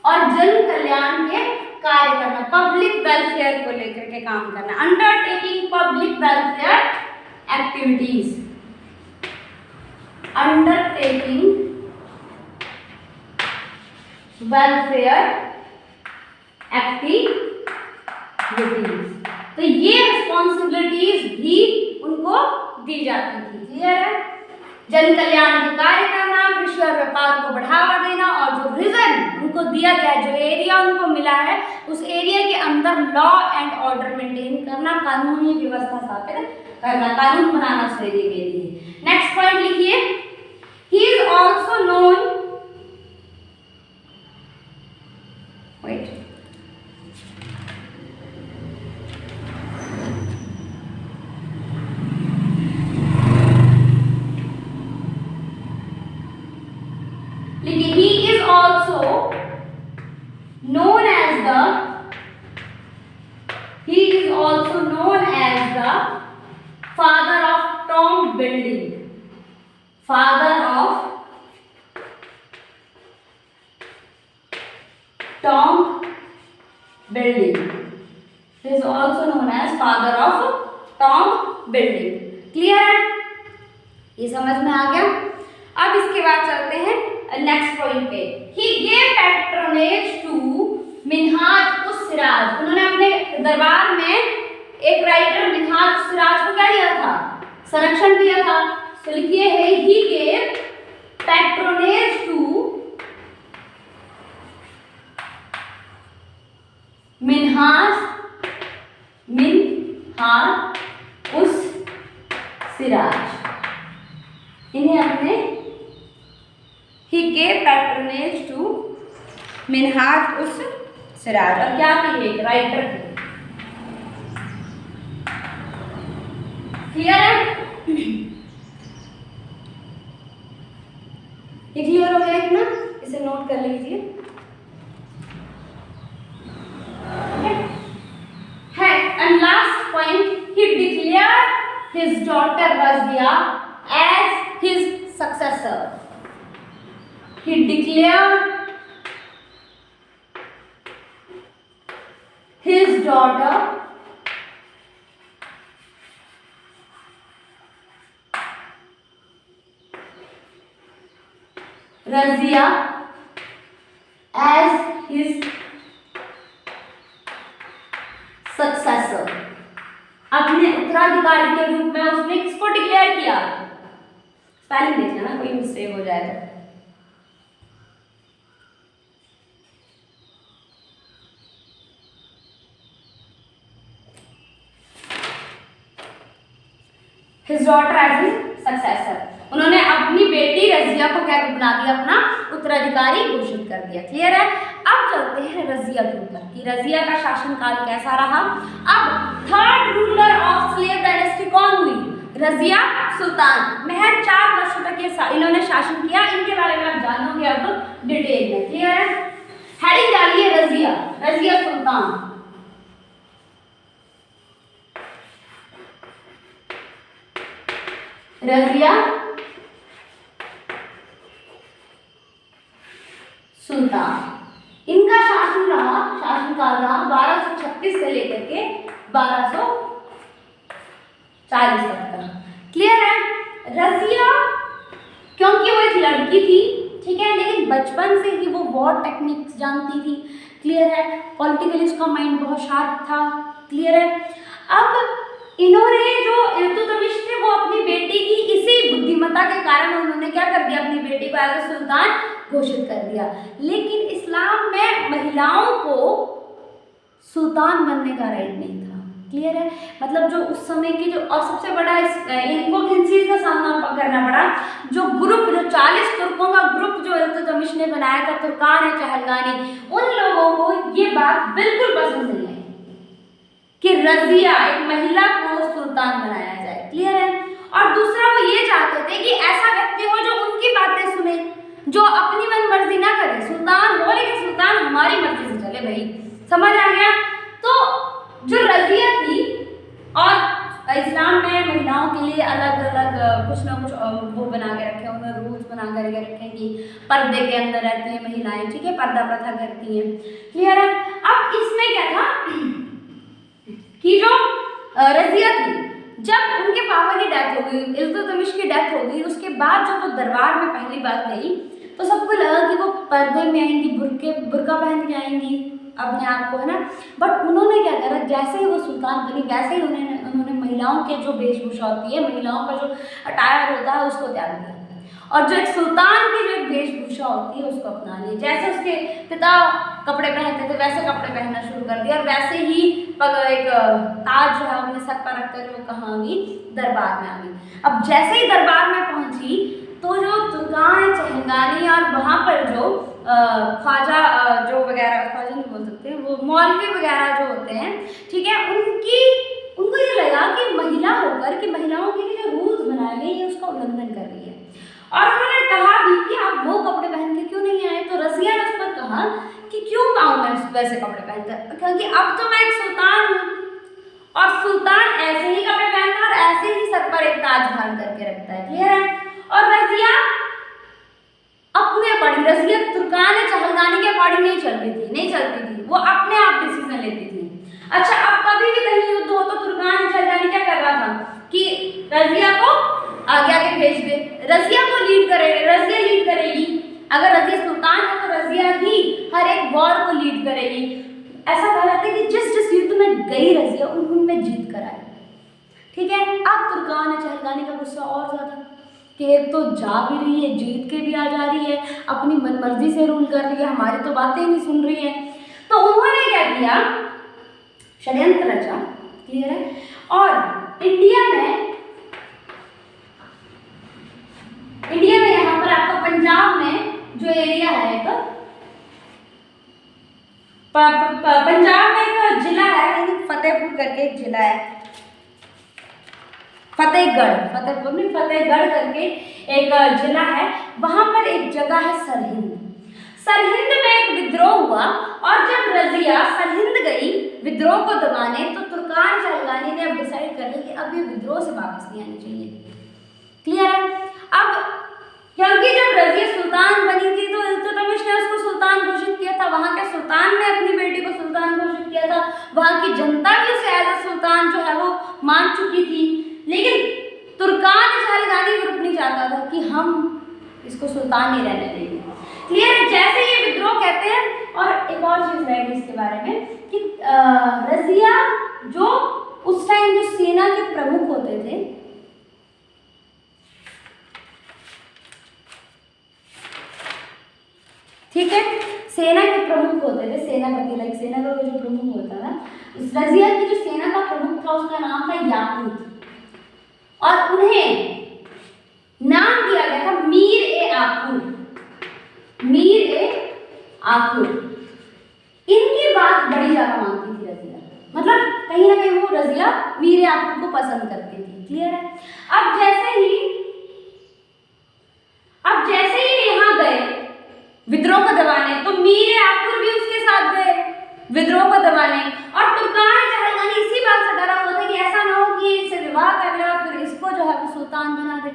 और जन कल्याण के कार्य करना, पब्लिक वेलफेयर को लेकर के काम करना, undertaking public welfare activities, undertaking welfare activities. तो ये रिस्पॉन्सिबिलिटीज भी उनको दी जाती थी, क्लियर है। जन कल्याण के कार्य करना, कृषि और व्यापार को बढ़ावा देना, और जो रीजन उनको दिया गया, जो एरिया उनको मिला है, उस एरिया के अंदर लॉ एंड ऑर्डर मेंटेन करना, कानूनी व्यवस्था स्थापित करना, कानून बनाना उस एरिया के लिए। नेक्स्ट पॉइंट लिखिए, he is also known, wait, he is also known as the, he is also known as the father of tomb building, father of tomb building, he is also known as father of tomb building, clear है, ये समझ में आ गया। अब इसके बाद चलते हैं नेक्स्ट पॉइंट पे। He gave patronage to Minhaj us Siraj, उन्होंने अपने दरबार में एक राइटर मिन्हाज उस सिराज को क्या दिया था? संरक्षण दिया था। तो लिखिए है he gave patronage to Minhaj us Siraj, इन्हें अपने He gave patronage to Minhaj us Siraj, और क्या थी? एक राइटर थे, क्लियर है। ये क्लियर हो गया ना, इसे नोट कर लीजिए। है and last point, he declared his daughter Razia as his successor. He declared his daughter Razia as his successor. अपने उत्तराधिकारी के रूप में उसने किसको डिक्लेयर किया? स्पेलिंग देखना ना, कोई मिस्टेक हो जाए तो। His daughter as his successor. उन्होंने अपनी बेटी रजिया को क्या बना दिया? अपना उत्तराधिकारी घोषित कर दिया, क्लियर है। अब चलते हैं रजिया के ऊपर कि रजिया का शासनकाल कैसा रहा। अब third ruler of slave dynasty कौन हुई? रजिया सुल्तान। महज 4 वर्षों तक ये इन्होंने शासन किया। इनके बारे में आप जानोगे अब डिटेल में, क्लियर है। हेडिंग डालिए रजिया सुल्तान। रजिया सुल्तान, इनका शासनकाल रहा 1236 से लेकर के 1240 तक का। क्लियर है? रजिया क्योंकि वो एक लड़की थी, ठीक है, लेकिन बचपन से ही वो वॉर टेक्निक्स जानती थी। क्लियर है? पॉलिटिकली उसका माइंड बहुत शार्प था। क्लियर है? अब इन्होंने जो इल्तुतमिश थे वो अपनी बेटी की इसी बुद्धिमत्ता के कारण उन्होंने क्या कर दिया, अपनी बेटी को एज ए सुल्तान घोषित कर दिया। लेकिन इस्लाम में महिलाओं को सुल्तान बनने का राइट नहीं था। क्लियर है? मतलब जो उस समय की जो, और सबसे बड़ा इनको किन चीज़ का सामना करना पड़ा, जो ग्रुप, जो 40 तुर्कों का ग्रुप जो इल्तुतमिश ने बनाया था, तुर्कान चहलगानी, उन लोगों को ये बात बिल्कुल पसंद नहीं आई कि रजिया एक महिला को सुल्तान बनाया जाए। क्लियर है? और दूसरा वो ये चाहते थे कि ऐसा व्यक्ति हो जो उनकी बातें सुने, जो अपनी मन मर्जी ना करे, सुल्तान हो लेकिन सुल्तान हमारी मर्जी से चले। भाई समझ आ गया? तो जो रजिया थी, और इस्लाम में महिलाओं के लिए अलग अलग कुछ ना कुछ वो बना के रखे, उन्होंने रूल्स बना करके रखे कि पर्दे के अंदर रहती हैं महिलाएं, ठीक है, पर्दा प्रथा करती हैं। क्लियर है? अब इसमें क्या था कि जो रजिया थी, जब उनके पापा की डेथ हो गई, इल्तुतमिश की डेथ हो गई, उसके बाद जब वो दरबार में पहली बार गई तो सबको लगा कि वो पर्दे में आएंगी, बुर्का पहन के आएंगी अपने आप को, है ना। बट उन्होंने क्या करा, जैसे ही वो सुल्तान बनी वैसे ही उन्होंने महिलाओं के जो वेशभूषा होती है, महिलाओं का जो अटायर होता है उसको त्याग दिया, और जो एक सुल्तान की जो एक वेशभूषा होती है उसको अपना लिया। जैसे उसके पिता कपड़े पहनते थे वैसे कपड़े पहनना शुरू कर दिया, और वैसे ही एक ताज जो है अपने सर पर रखकर वो कहाँ आ गई, दरबार में आ गई। अब जैसे ही दरबार में पहुंची तो जो तुर्कान चहलगानी और वहाँ पर जो ख्वाजा जो वगैरह, ख्वाजा नहीं बोल सकते, वो मौलवी वगैरह जो होते हैं, ठीक है, उनको ये लगा कि महिला होकर कि महिलाओं के लिए जो रूल्स बनाए गए ये उसका उल्लंघन कर रही है, और उन्होंने कहा भी कि आप वो कपड़े पहन के क्यों नहीं आए। तो रजिया ने उस पर कहा कि क्यों आऊँ मैं वैसे कपड़े पहनकर, क्योंकि अब तो मैं एक सुल्तान हूँ, और सुल्तान ऐसे ही कपड़े पहनता है और ऐसे ही सर पर एक ताज धारण करके रखता है। क्लियर है? और रजिया अपने अकॉर्डिंग, रजिया तुर्कान चहलगानी के अकॉर्डिंग नहीं चलती थी, वो अपने आप डिसीजन लेती थी। अच्छा, अब कभी भी कहीं युद्ध हो तो तुर्कान चहलगानी क्या कर रहा था कि रजिया को आगे आगे भेज दे, रजिया को लीड करेगी। अगर रजिया सुल्तान है तो रजिया ही हर एक वॉर को लीड करेगी। ऐसा कहा जाता है कि जिस युद्ध में गई रजिया उनमें जीत कर आई। ठीक है? अब तुर्कान चहलगानी का गुस्सा और ज्यादा कि एक तो जा भी रही है, जीत के भी आ जा रही है, अपनी मनमर्जी से रूल कर रही है, हमारी तो बातें नहीं सुन रही है। तो उन्होंने क्या किया, षड्यंत्र रचा। क्लियर है? और इंडिया में यहाँ पर आपको पंजाब में जो एरिया है, एक पंजाब में एक जिला है, फतेहपुर करके एक जिला है, फतेहगढ़ करके एक जिला है। वहां पर एक जगह है सरहिंद में एक विद्रोह हुआ, और जब रजिया सरहिंद गई विद्रोह को दबाने, तो तुर्कान चहलगानी ने अब डिसाइड कर लिया कि अब ये विद्रोह से वापस नहीं आनी चाहिए। क्लियर है? अब क्योंकि जब रजिया सुल्तान बनी थी तो इल्तुतमिश ने उसको सुल्तान घोषित किया था, वहां के सुल्तान ने अपनी बेटी को सुल्तान घोषित किया था, वहां की जनता भी उसे एज ए सुल्तान जो है वो मान चुकी थी। लेकिन तुर्कान चहलगानी ग्रुप नहीं चाहता था कि हम इसको सुल्तान नहीं रहने देंगे। क्लियर? जैसे ये विद्रोह कहते हैं। और एक और चीज रहेगी इसके बारे में कि रजिया जो उस टाइम जो सेना के प्रमुख होते थे, ठीक है, सेना के प्रमुख होते थे, सेनापति, लाइक सेना का जो प्रमुख होता था, रजिया की जो सेना का प्रमुख था उसका नाम था याकूत, और उन्हें नाम दिया गया था मीर ए आखुर। इनकी बात बड़ी ज्यादा मानती थी रजिया, मतलब कहीं ना कहीं वो रजिया मीर ए आखुर को पसंद करती थी। क्लियर है? अब जैसे ही यहाँ गए विद्रोह को दबाने, तो मीर ए आखुर भी उसके साथ गए विद्रोह को दबाने, और तुर्कान चहलगानी इसी बात से डरा हुआ था कि ऐसा ना हो कि इससे विवाह कर ले और फिर इसको जो है वो सुल्तान बना दे,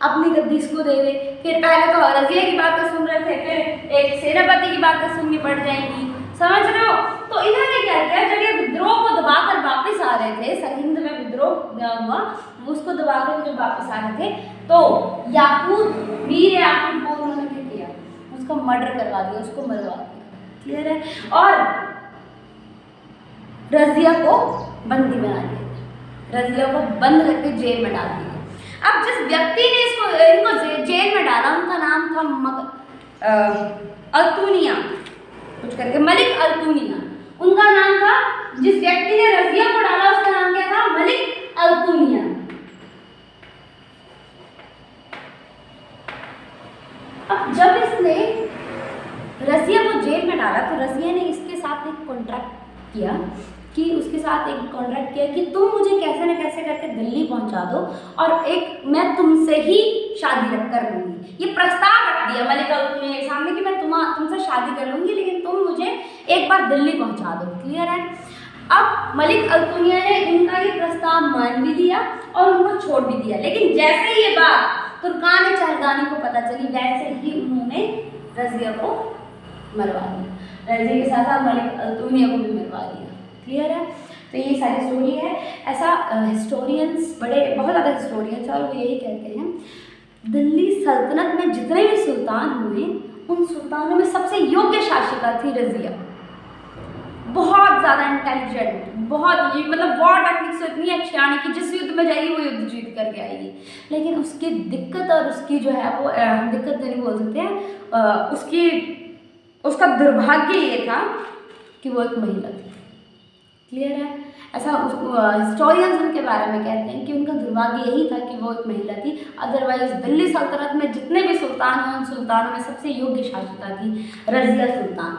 अपनी गद्दी इसको दे दे। फिर पहले तो रजिया की बातें सुन रहे थे, फिर एक सेनापति की बातें सुननी पड़ जाएंगी, समझ रहे हो? तो इन्होंने क्या किया, जब ये विद्रोह को दबाकर वापस आ रहे थे, सरहिंद में विद्रोह हुआ, उसको दबाकर जब वापस आ रहे थे, तो याकूब, मीर याकूब को उन्होंने क्या किया, उसका मर्डर करवा दिया, उसको मरवा दिया। क्लियर है? और रजिया को बंदी बना दिया, रजिया को बंद करके जेल में डाल दिया। अब जिस व्यक्ति ने इनको जेल में डाला, उनका नाम था अल्तुनिया कुछ करके, मलिक अल्तुनिया उनका नाम था। जिस व्यक्ति ने रजिया को डाला उसका नाम क्या था, मलिक अल्तुनिया। अब जब इसने रजिया को जेल में डाला तो रजिया ने इसके साथ एक कॉन्ट्रैक्ट किया कि तुम मुझे कैसे न कैसे करके दिल्ली पहुंचा दो और मैं तुमसे ही शादी कर लूंगी। ये प्रस्ताव रख दिया मलिक अल्तुनिया के सामने कि मैं तुमसे शादी कर लूंगी, लेकिन तुम मुझे एक बार दिल्ली पहुंचा दो। क्लियर है? अब मलिक अल्तुनिया ने उनका ये प्रस्ताव मान भी लिया और उनको छोड़ भी दिया, लेकिन जैसे ही ये बात तुर्कान चहलगानी को पता चली, वैसे ही उन्होंने रजिया को मरवा दिया। रजिया के साथ साथ मलिक अल्तुनिया को भी मरवा दिया। क्लियर है? तो ये सारी स्टोरी है। ऐसा हिस्टोरियंस, बहुत ज़्यादा हिस्टोरियंस और वो यही कहते हैं दिल्ली सल्तनत में जितने भी सुल्तान हुए, उन सुल्तानों में सबसे योग्य शासिका थी रजिया। बहुत ज़्यादा इंटेलिजेंट, बहुत मतलब वॉर टेक्निक्स इतनी अच्छी आने की, जिस युद्ध में जाएगी वो युद्ध जीत करके आएगी। लेकिन उसकी दिक्कत और उसकी जो है वो दिक्कत नहीं बोल सकते हैं, उसका दुर्भाग्य ये था कि वो एक महिला थी। क्लियर है? ऐसा हिस्टोरियंस उनके बारे में कहते हैं कि उनका दुर्भाग्य यही था कि वो एक महिला थी। अदरवाइज दिल्ली सल्तनत में जितने भी सुल्तान हुए, उन सुल्तानों में सबसे योग्य शासिका थी रजिया सुल्तान।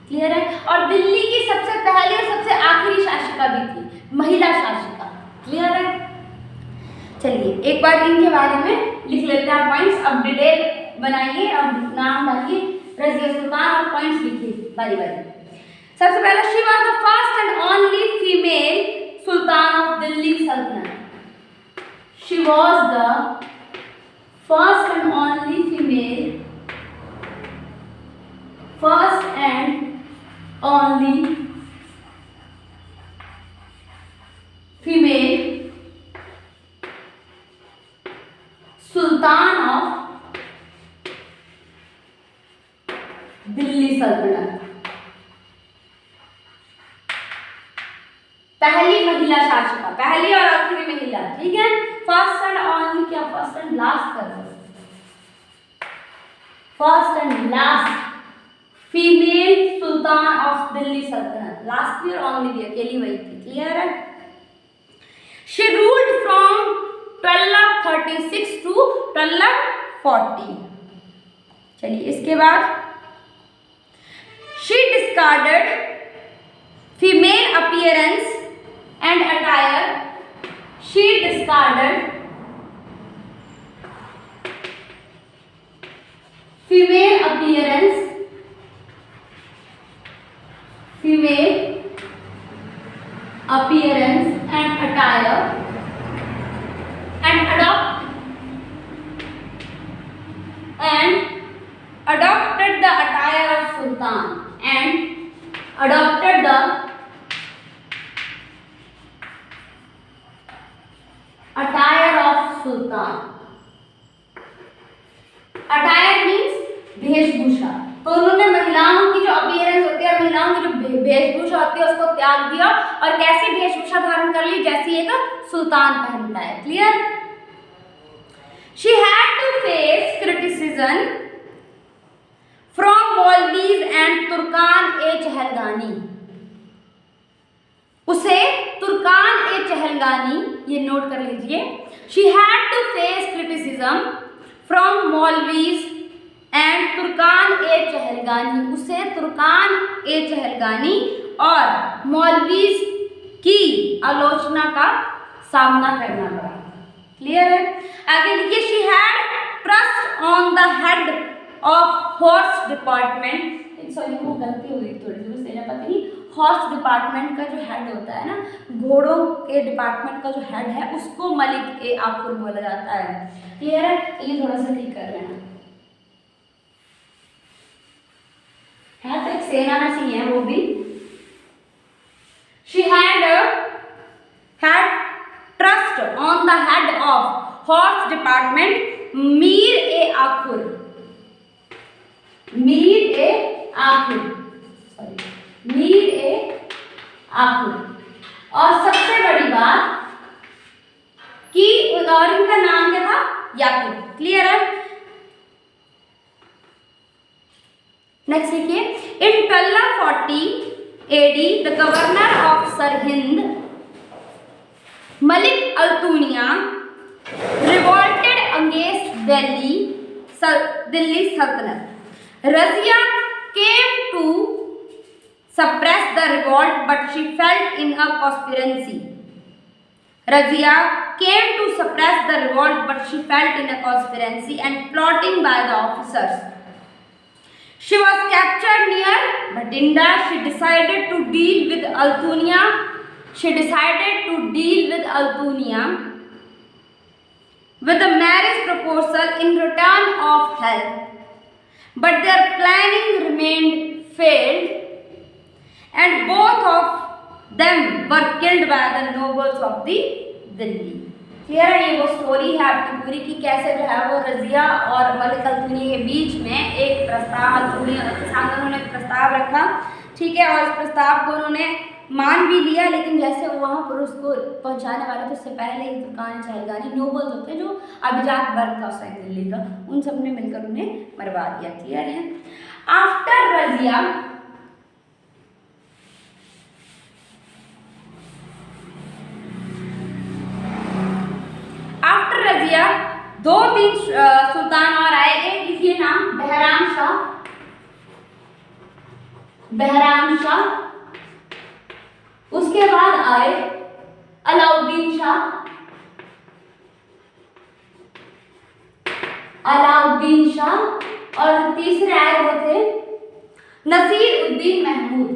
क्लियर है? और दिल्ली की सबसे पहली और सबसे आखिरी शासिका भी थी, महिला शासिका। क्लियर है? चलिए एक बार इनके बारे में लिख लेते हैं पॉइंट्स। अब डिटेल बनाइए, अब नाम डालिए रजिया सुल्तान और पॉइंट्स लिखिए बारी बारी। सबसे पहला, she was the first and only female sultan of Delhi Saltanat. She was the first and only female sultan of Delhi Saltanat, पहली महिला शासिका, पहली और आखिरी महिला। ठीक है? फर्स्ट एंड ओनली, क्या फर्स्ट एंड लास्ट कर दो, first and last female sultan of Delhi सल्तनत। लास्ट भी और ओनली भी अकेली वही थी। क्लियर है? She ruled from 1236 to 1240। चलिए इसके बाद, she discarded female appearance and attire. She discarded female appearance and attire and adopted the attire of sultan and adopted the attire of sultan. Attire means वेशभूषा। तो उन्होंने महिलाओं की जो अपीयरेंस होती है, महिलाओं की जो वेशभूषा होती है, उसको त्याग दिया और कैसी वेशभूषा धारण कर ली, जैसी एक सुल्तान पहनता है। Clear? She had to face criticism from maulvis and Turkan e Chahalgani. उसे तुर्कान ए चहलगानी, ये नोट कर लीजिए, she had to face criticism from maulvis and Turkan e Chahalgani. उसे तुर्कान ए चहलगानी और मौलवीज की आलोचना का सामना करना पड़ा। क्लियर है? आगे लिखिए, she had trust on the head of horse department. Sorry वो गलती हो गई थोड़ी सी, मुझे पता नहीं। हॉर्स डिपार्टमेंट का जो हेड होता है ना, घोड़ों के डिपार्टमेंट का जो हेड है, उसको मलिक ए आकुर बोला जाता है। क्लियर है? तो ये थोड़ा सा ठीक कर लेना है, तो एक सेना में से है वो भी। She had trust on the head of horse department Mir आखुर, और सबसे बड़ी बात कि और इनका नाम क्या था, याकूब। क्लियर है? नेक्स्ट देखिए, in 1240 AD the governor of Sirhind Malik Altunia revolted against Delhi Saltanat. Razia came to suppress the revolt, but she felt in a conspiracy. Razia came to suppress the revolt, but she felt in a conspiracy and plotting by the officers. She was captured near Bhatinda. She decided to deal with Altunia. With a marriage proposal in return of help, but their planning remained failed, and both of them were killed by the nobles of the Delhi. Clear है? ये वो story है आपकी पूरी की कैसे जो है वो रजिया और मलिक अल्तुनिया के बीच में एक प्रस्ताव, अल्तुनिया के सामने उन्होंने एक प्रस्ताव रखा, ठीक है, और इस प्रस्ताव को उन्होंने मान भी लिया, लेकिन जैसे वो वहाँ पर उसको पहुँचाने वाले तो उससे पहले ही तुर्कान चहलगानी नोबल्स होते हैं जो अभिजात वर्ग था उस टाइम दिल्ली का, उन सब ने मिलकर उन्हें मरवा दिया। क्लियर है? आफ्टर रजिया 2-3 सुल्तान और आए। एक लिखिए नाम, बहराम शाह। उसके बाद आए अलाउद्दीन शाह, और तीसरे आए वो थे नसीरुद्दीन महमूद।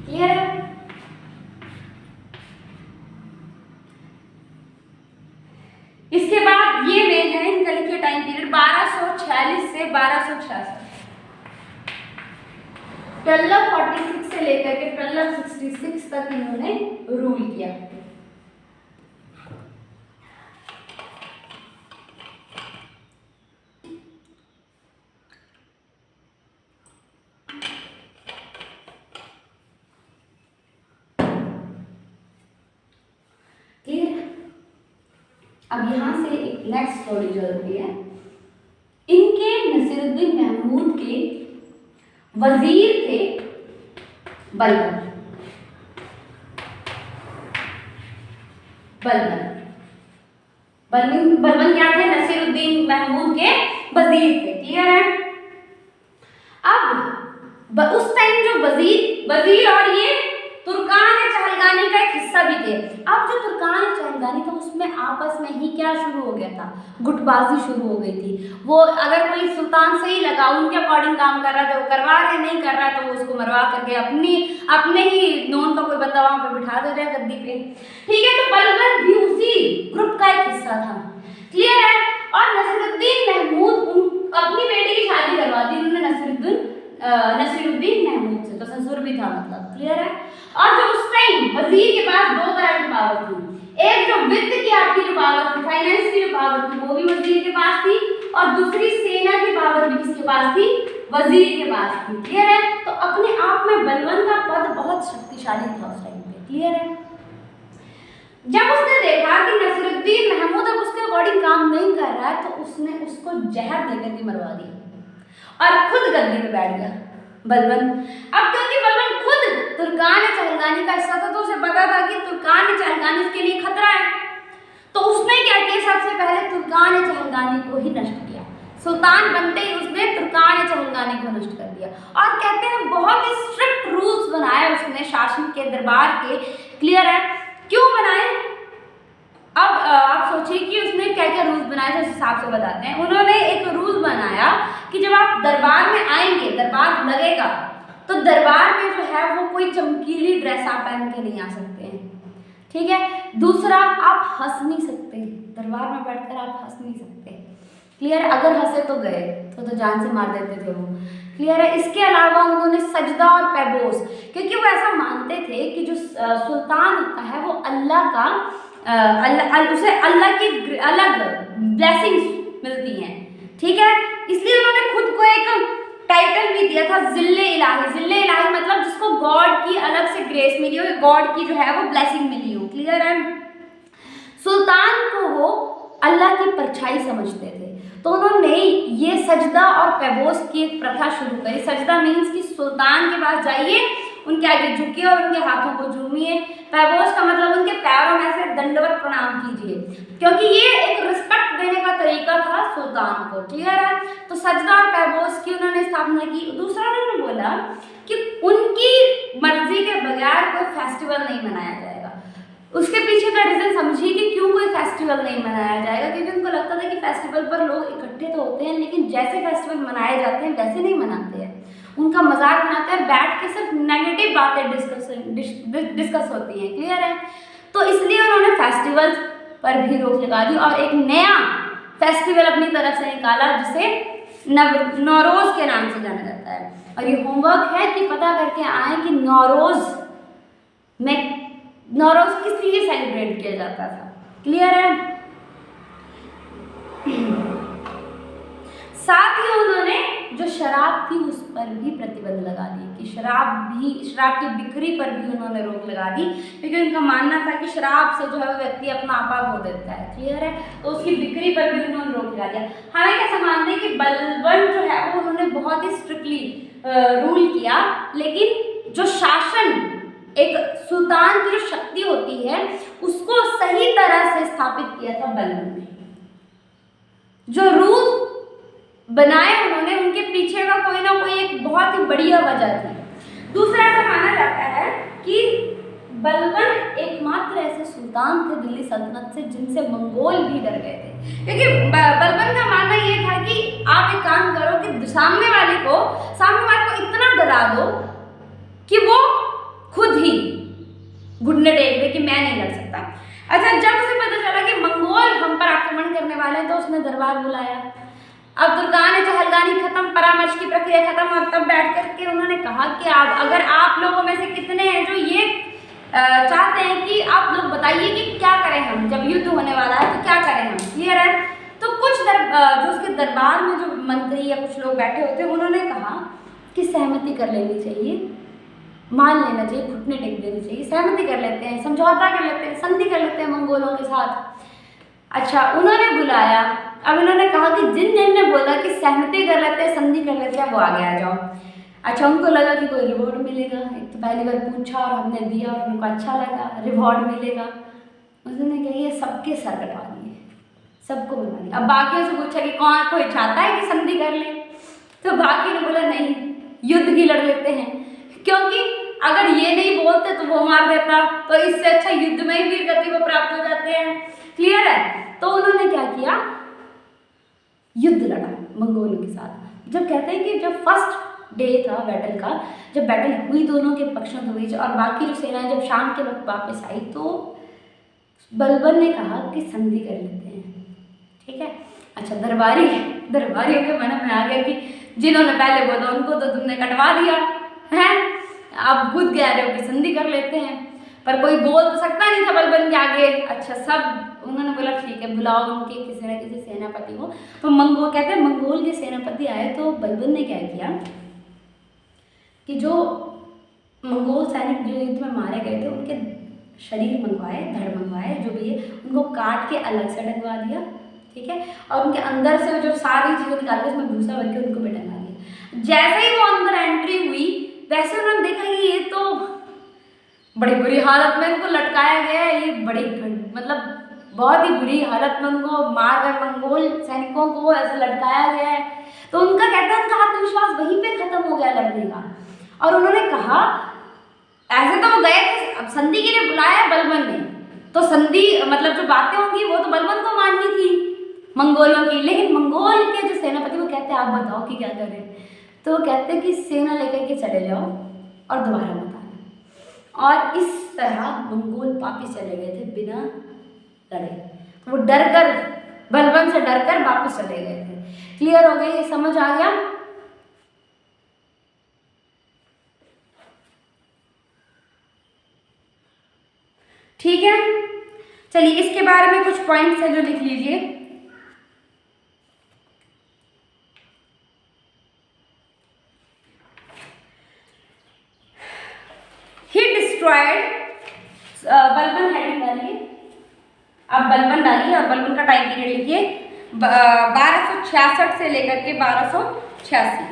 क्लियर है? इसके बाद ये मेन है इनका लिखिए टाइम पीरियड 1246 से 1266, 1246 से लेकर के 1266 तक इन्होंने रूल किया। अब यहाँ से एक नेक्स्ट स्टोरी जो होती है, इनके नसीरुद्दीन महमूद के वजीर थे बलबन क्या थे? नसीरुद्दीन महमूद के वजीर थे। क्लियर है? अब उस टाइम जो वजीर और ये तुर्कान चहलगानी का एक हिस्सा भी थे। अब जो तुर्कान चहलगानी था उसमें आपस में ही क्या शुरू हो गया था, गुटबाजी शुरू हो गई थी। वो अगर कोई सुल्तान सही लगा उनके अकॉर्डिंग काम कर रहा है तो वो करवा रहे, नहीं कर रहा है तो वो उसको मरवा करके अपने ही नॉन का कोई बंदा वहां पे बिठा दे रहे हैं गद्दी पे। ठीक है, तो बलबन भी उसी ग्रुप का एक हिस्सा था। क्लियर है? और नसीरुद्दीन महमूद अपनी बेटी की शादी करवा दी उन्होंने नसीरुद्दीन महमूद से, तो ससुर भी था मतलब। क्लियर है? और जो उस टाइम वजीर के पास 2 तरह की पावर थी, एक जो वित्त की आपकी जो पावर थी, फाइनेंस की जो पावर थी वो भी वजीर के पास थी, और दूसरी सेना की पावर भी किसके पास थी? वजीर के पास थी। क्लियर है? तो अपने आप में बलबन का पद बहुत शक्तिशाली था उस टाइम पे। क्लियर है? जब उसने देखा कि नसीरुद्दीन महमूद अब उसके अकॉर्डिंग काम नहीं कर रहा है तो उसने उसको जहर देकर के मरवा दिया और खुद गद्दी पे बैठ गया बलबन। अब क्योंकि बलबन खुद तुर्कान चहलगानी का हिस्सा था तो उसे पता था कि तुर्कान चहलगानी उसके लिए खतरा है, तो उसने क्या किया? सबसे पहले तुर्कान चहलगानी को ही नष्ट किया। सुल्तान बनते ही उसने तुर्कान चहलगानी को नष्ट कर दिया, और कहते हैं बहुत ही स्ट्रिक्ट रूल्स बनाए उसने शासन के दरबार के। क्लियर है? क्यों बनाए? अब आप सोचिए कि उसने क्या क्या रूल्स बनाए थे, उस हिसाब से बताते हैं। उन्होंने एक रूल बनाया कि जब आप दरबार में आएंगे, दरबार लगेगा, तो दरबार में जो है वो कोई चमकीली ड्रेस आप पहन के नहीं आ सकते हैं। ठीक है। दूसरा, आप हंस नहीं सकते, दरबार में बैठकर आप हंस नहीं सकते। क्लियर है? अगर हंसे तो गए, तो जान से मार देते थे वो। क्लियर है? इसके अलावा उन्होंने सजदा और पैबोस, क्योंकि वो ऐसा मानते थे कि जो सुल्तान होता है वो अल्लाह का उसे अल्लाह की अलग ब्लेसिंग्स मिलती हैं। ठीक है, इसलिए उन्होंने खुद को एक टाइटल भी दिया था, जिल्ले इलाही। जिल्ले इलाही मतलब जिसको गॉड की अलग से ग्रेस मिली हो, गॉड की जो है वो ब्लेसिंग मिली हो। क्लियर है? सुल्तान को वो अल्लाह की परछाई समझते थे, तो उन्होंने ये सजदा और पैबोस की एक प्रथा शुरू करी। सजदा मीन्स कि सुल्तान के पास जाइए, उनके आगे झुकिए और उनके हाथों को चूमिए। पैबोस का मतलब उनके पैरों में से दंडवत प्रणाम कीजिए, क्योंकि ये एक रिस्पेक्ट देने का तरीका था सुल्तान को। क्लियर है? तो सजदा और पैबोस की उन्होंने स्थापना की। दूसरा उन्होंने बोला कि उनकी मर्जी के बगैर कोई फेस्टिवल नहीं मनाया जाएगा। उसके पीछे का रीज़न समझिए कि क्यों कोई फेस्टिवल नहीं मनाया जाएगा, क्योंकि उनको लगता था कि फेस्टिवल पर लोग इकट्ठे तो होते हैं, लेकिन जैसे फेस्टिवल मनाए जाते हैं वैसे नहीं मनाते हैं। उनका मजाक बनाते हैं, बैठ के सिर्फ नेगेटिव बातें डिस्कस होती हैं। क्लियर है? तो इसलिए उन्होंने फेस्टिवल पर भी रोक लगा दी और एक नया फेस्टिवल अपनी तरफ से निकाला, जिसे नौरोज़ के नाम से जाना जाता है। और ये होमवर्क है कि पता करके आए कि नौरोज़ किस लिए सेलिब्रेट किया जाता था। क्लियर है? साथ ही उन्होंने जो शराब थी उस पर भी प्रतिबंध लगा दी, कि शराब की बिक्री पर भी उन्होंने रोक लगा दी, क्योंकि उनका मानना था कि शराब से जो है वो व्यक्ति अपना आपा खो देता है। क्लियर है? तो उसकी बिक्री पर भी उन्होंने रोक लगा दिया। हालांकि ऐसा मानते हैं कि बलबन जो है वो उन्होंने बहुत ही स्ट्रिक्टली रूल किया, लेकिन जो शासन, एक सुल्तान की जो शक्ति होती है उसको सही तरह से स्थापित किया था बलबन ने। जो रूल बनाए उन्होंने, उनके पीछे का कोई ना कोई एक बहुत ही बढ़िया वजह थी। दूसरा, ऐसा माना जाता है कि बलबन एकमात्र ऐसे सुल्तान थे दिल्ली सल्तनत से जिनसे मंगोल भी डर गए थे, क्योंकि बलबन का मानना ये था कि आप एक काम करो कि सामने वाले को इतना डरा दो कि वो खुद ही घुटने टेक दे कि मैं नहीं लड़ सकता। अच्छा, जब उसे पता चला कि मंगोल हम पर आक्रमण करने वाले हैं, तो उसने दरबार बुलाया। अब दुर्गान चहलगानी खत्म, परामर्श की प्रक्रिया खत्म, और तब बैठ करके उन्होंने कहा कि अगर आप लोगों में से कितने हैं जो ये चाहते हैं कि आप लोग बताइए कि क्या करें हम, जब युद्ध होने वाला है तो क्या करें हम। क्लियर है? तो कुछ जो उसके दरबार में जो मंत्री या कुछ लोग बैठे होते हैं, उन्होंने कहा कि सहमति कर लेनी चाहिए, मान लेना चाहिए, घुटने टेक देनी चाहिए, सहमति कर लेते हैं, समझौता कर लेते हैं, संधि कर लेते हैं मंगोलों के साथ। अच्छा, उन्होंने बुलाया। अब उन्होंने कहा कि जिन ने बोला कि सहमति कर लेते हैं, संधि कर लेते हैं, वो आगे आ जाओ। अच्छा, उनको लगा कि कोई रिवॉर्ड मिलेगा। एक तो पहली बार पूछा और हमने दिया और उनको अच्छा लगा, रिवॉर्ड मिलेगा। उन्होंने कहा ये सबके सर कटवा दिए, सबको बुला दिया। अब बाकियों से पूछा कि कोई चाहता है कि संधि कर ले, तो बाकी ने बोला नहीं, युद्ध ही लड़ लेते हैं, क्योंकि अगर ये नहीं बोलते तो वो मार देता, तो इससे अच्छा युद्ध में ही वीर गति को प्राप्त हो जाते हैं। क्लियर है? तो उन्होंने क्या किया, युद्ध लड़ा मंगोलों के साथ। जब कहते हैं कि जब फर्स्ट डे था बैटल का, जब बैटल हुई दोनों के पक्षों के बीच और बाकी जो सेनाएं जब शाम के वक्त वापस आई, तो बलबन ने कहा कि संधि कर लेते हैं। ठीक है? अच्छा, दरबारियों के मन में आ गया कि जिन्होंने पहले बोला उनको तो तुमने कटवा दिया है, अब खुद कह रहे हो कि संधि कर लेते हैं, पर कोई बोल तो सकता नहीं था बलबन के आगे। अच्छा, सब उन्होंने बोला ठीक है, बुलाओ उनके किसी न किसी सेनापति को। तो मंगोल के सेनापति आए, तो बलबन ने क्या किया कि जो मंगोल सैनिक जो युद्ध में मारे गए थे उनके शरीर मंगवाए, धड़ मंगवाए, जो भी है उनको काट के अलग से ढकवा दिया। ठीक है? और उनके अंदर से जो सारी चीज़ें निकाल के उसमें भूसा भर के उनको बिठा दिया। जैसे ही वो अंदर एंट्री हुई, वैसे उन्होंने देखा कि ये तो बड़ी बुरी हालत में उनको लटकाया गया है, ये मतलब बहुत ही बुरी हालत में उनको मारकर मंगोल सैनिकों को ऐसे लटकाया गया है। तो उनका कहते हैं उनका आत्मविश्वास वहीं पे खत्म हो गया लड़ने का। और उन्होंने कहा, ऐसे तो वो गए थे, अब संधि के लिए बुलाया बलबन ने, तो संधि मतलब जो बातें होंगी वो तो बलबन को माननी थी मंगोलों की। लेकिन मंगोल के जो सेनापति वो कहते हैं आप बताओ कि क्या करें। तो वो कहते हैं कि सेना लेकर के चले जाओ और दोबारा मत आना। और इस तरह मंगोल वापिस चले गए थे बिना लड़े। वो डर कर, बलबन से डर कर वापिस चले गए थे। क्लियर हो गई, ये समझ आ गया? ठीक है, चलिए इसके बारे में कुछ पॉइंट्स है जो लिख लीजिए। ही डिस्ट्रॉयड, बलबन हेडिंग डालिए, आप बलबन डालिए और बलबन का टाइम पीरियड लिखिए 1266 से लेकर के 1286।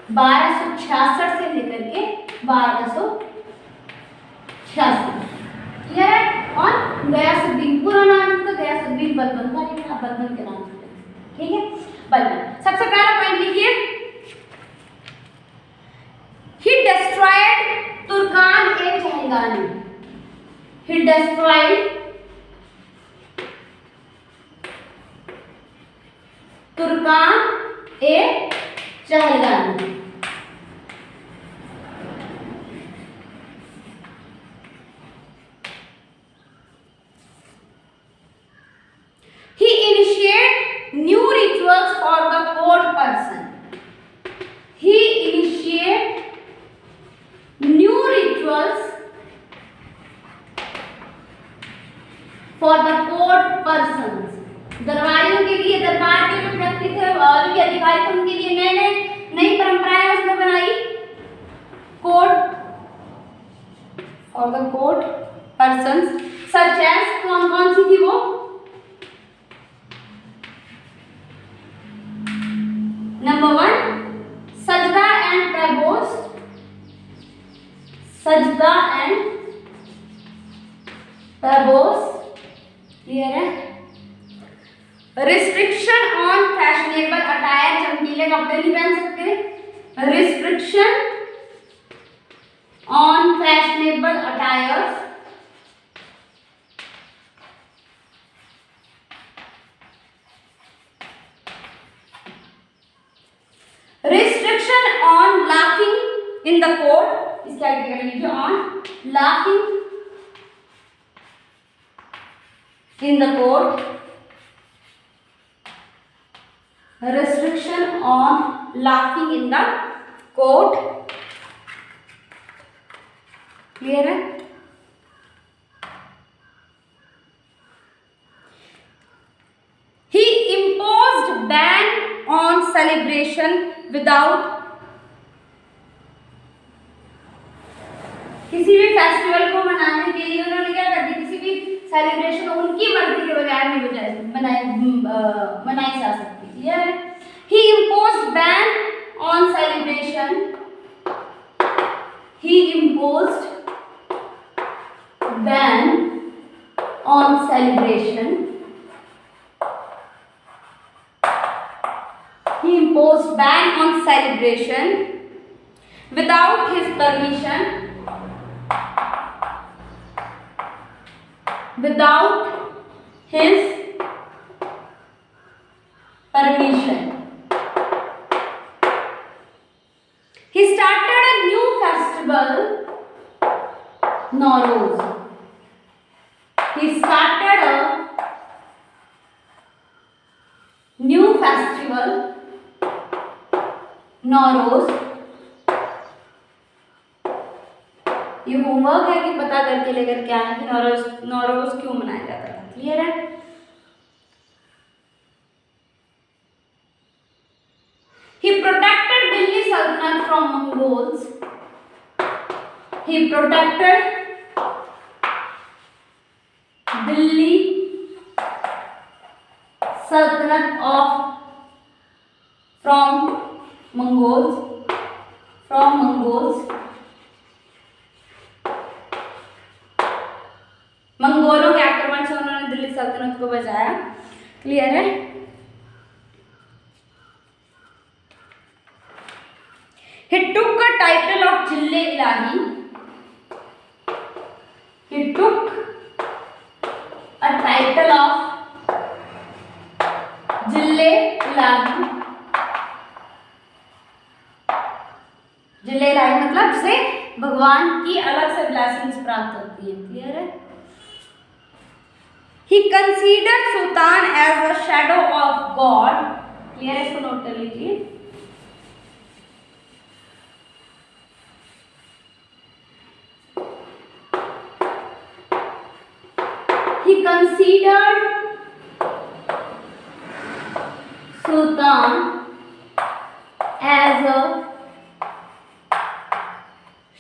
बारह सौ छियासठ से लेकर के 1286। क्लियर है? और गयासुद्दीन, पूरा नाम उनका गयासुद्दीन बलबन था, लेकिन आप बलबन के नाम से, ठीक है, बलबन। सबसे पहला पॉइंट लिखिए, he destroyed Turkan e Chahalgani. He destroyed Turkan e Chahalgani. He initiated new rituals for the court person. He initiated new rituals for the court persons. दरबारियों के लिए, दरबार के जो व्यक्ति थे, जो भी अधिकारी थे, उनके लिए नई परंपराएं उसने बनाई। Court for the court persons, such as, कौन सी थी वो? नंबर 1, सजदा एंड पैगोस। सजदा एंड पैगोस, क्लियर है? रिस्ट्रिक्शन ऑन फैशनेबल अटायर, चमकीले कपड़े नहीं पहन सकते। Restriction on fashionable attires. Restriction on laughing in the court, इसका क्या लीजिए, on laughing in the court. Restriction on laughing in the court. Clear है? He imposed ban on celebration without, किसी भी फेस्टिवल को मनाने के लिए उन्होंने क्या कर दिया, किसी भी सेलिब्रेशन उनकी मर्जी के बगैर नहीं मनाई जा सकती। क्लियर है? He imposed ban on celebration. He imposed ban on celebration. He imposed ban on celebration without his permission. Without his permission. He started a new festival, Nowruz. He started a new festival, Nowruz. ये homework है कि पता करके लेकर के आना कि नौरोज क्यों मनाया जाता था। क्लियर है? He protected Delhi Sultanate from Mongols. He protected Delhi Sultanate from Mongols. मंगोलों के आक्रमण से उन्होंने दिल्ली सल्तनत को बचाया। क्लियर है? He took a title of Jille Ilahi. He took a title of जिले इलाही, जिले इलाही मतलब जिसे भगवान की अलग से ब्लेसिंग्स प्राप्त होती है। क्लियर है? He considered Sultan as a shadow of God। Clear है? इसको नोट कर लीजिए। He considered Sultan as a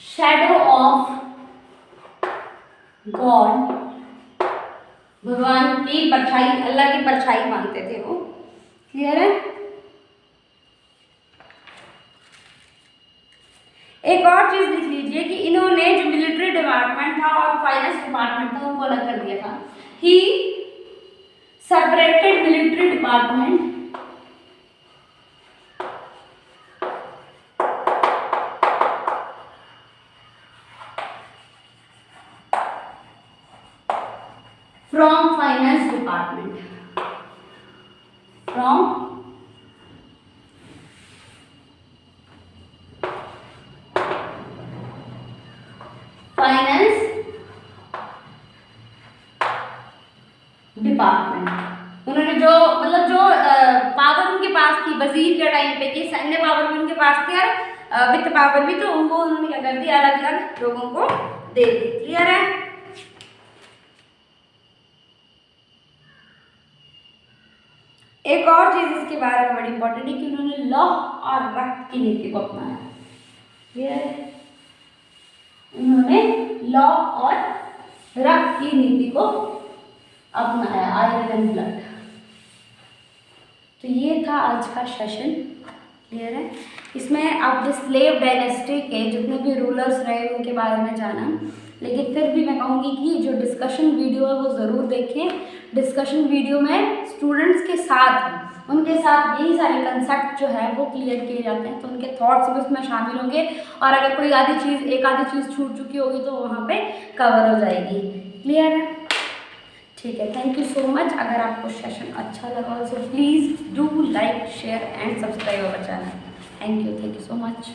shadow of God। भगवान की परछाई, अल्लाह की परछाई मानते थे वो। क्लियर है? एक और चीज लिख लीजिए कि इन्होंने जो मिलिट्री डिपार्टमेंट था और फाइनेंस डिपार्टमेंट था उनको अलग कर दिया था। ही separated military department from finance department, from finance department. उन्होंने जो मतलब जो पावर उनके पास थी वजीर के टाइम पे कि सैन्य पावर भी उनके पास थी और वित्त पावर भी, तो उनको उन्होंने क्या कर दिया, अलग अलग लोगों को दे दी। क्लियर है? एक और चीज इसके बारे में बड़ी इंपॉर्टेंट है कि उन्होंने लॉ और रक्त की नीति को अपनाया। क्लियर है? उन्होंने लॉ और रक्त की नीति को अपनाया, आयरन एंड ब्लड। तो ये था आज का सेशन। क्लियर है? इसमें आप स्लेव डायनेस्टी के जितने भी रूलर्स रहे उनके बारे में जाना, लेकिन फिर भी मैं कहूँगी कि जो डिस्कशन वीडियो है वो ज़रूर देखें। डिस्कशन वीडियो में स्टूडेंट्स के साथ उनके साथ यही सारे कंसेप्ट जो है वो क्लियर किए जाते हैं, तो उनके थॉट्स भी उसमें शामिल होंगे और अगर कोई एक आधी चीज़ छूट चुकी होगी तो वहाँ पे कवर हो जाएगी। क्लियर है? ठीक है, थैंक यू सो मच। अगर आपको सेशन अच्छा लगा so please do like, share and subscribe our channel. Thank you so much.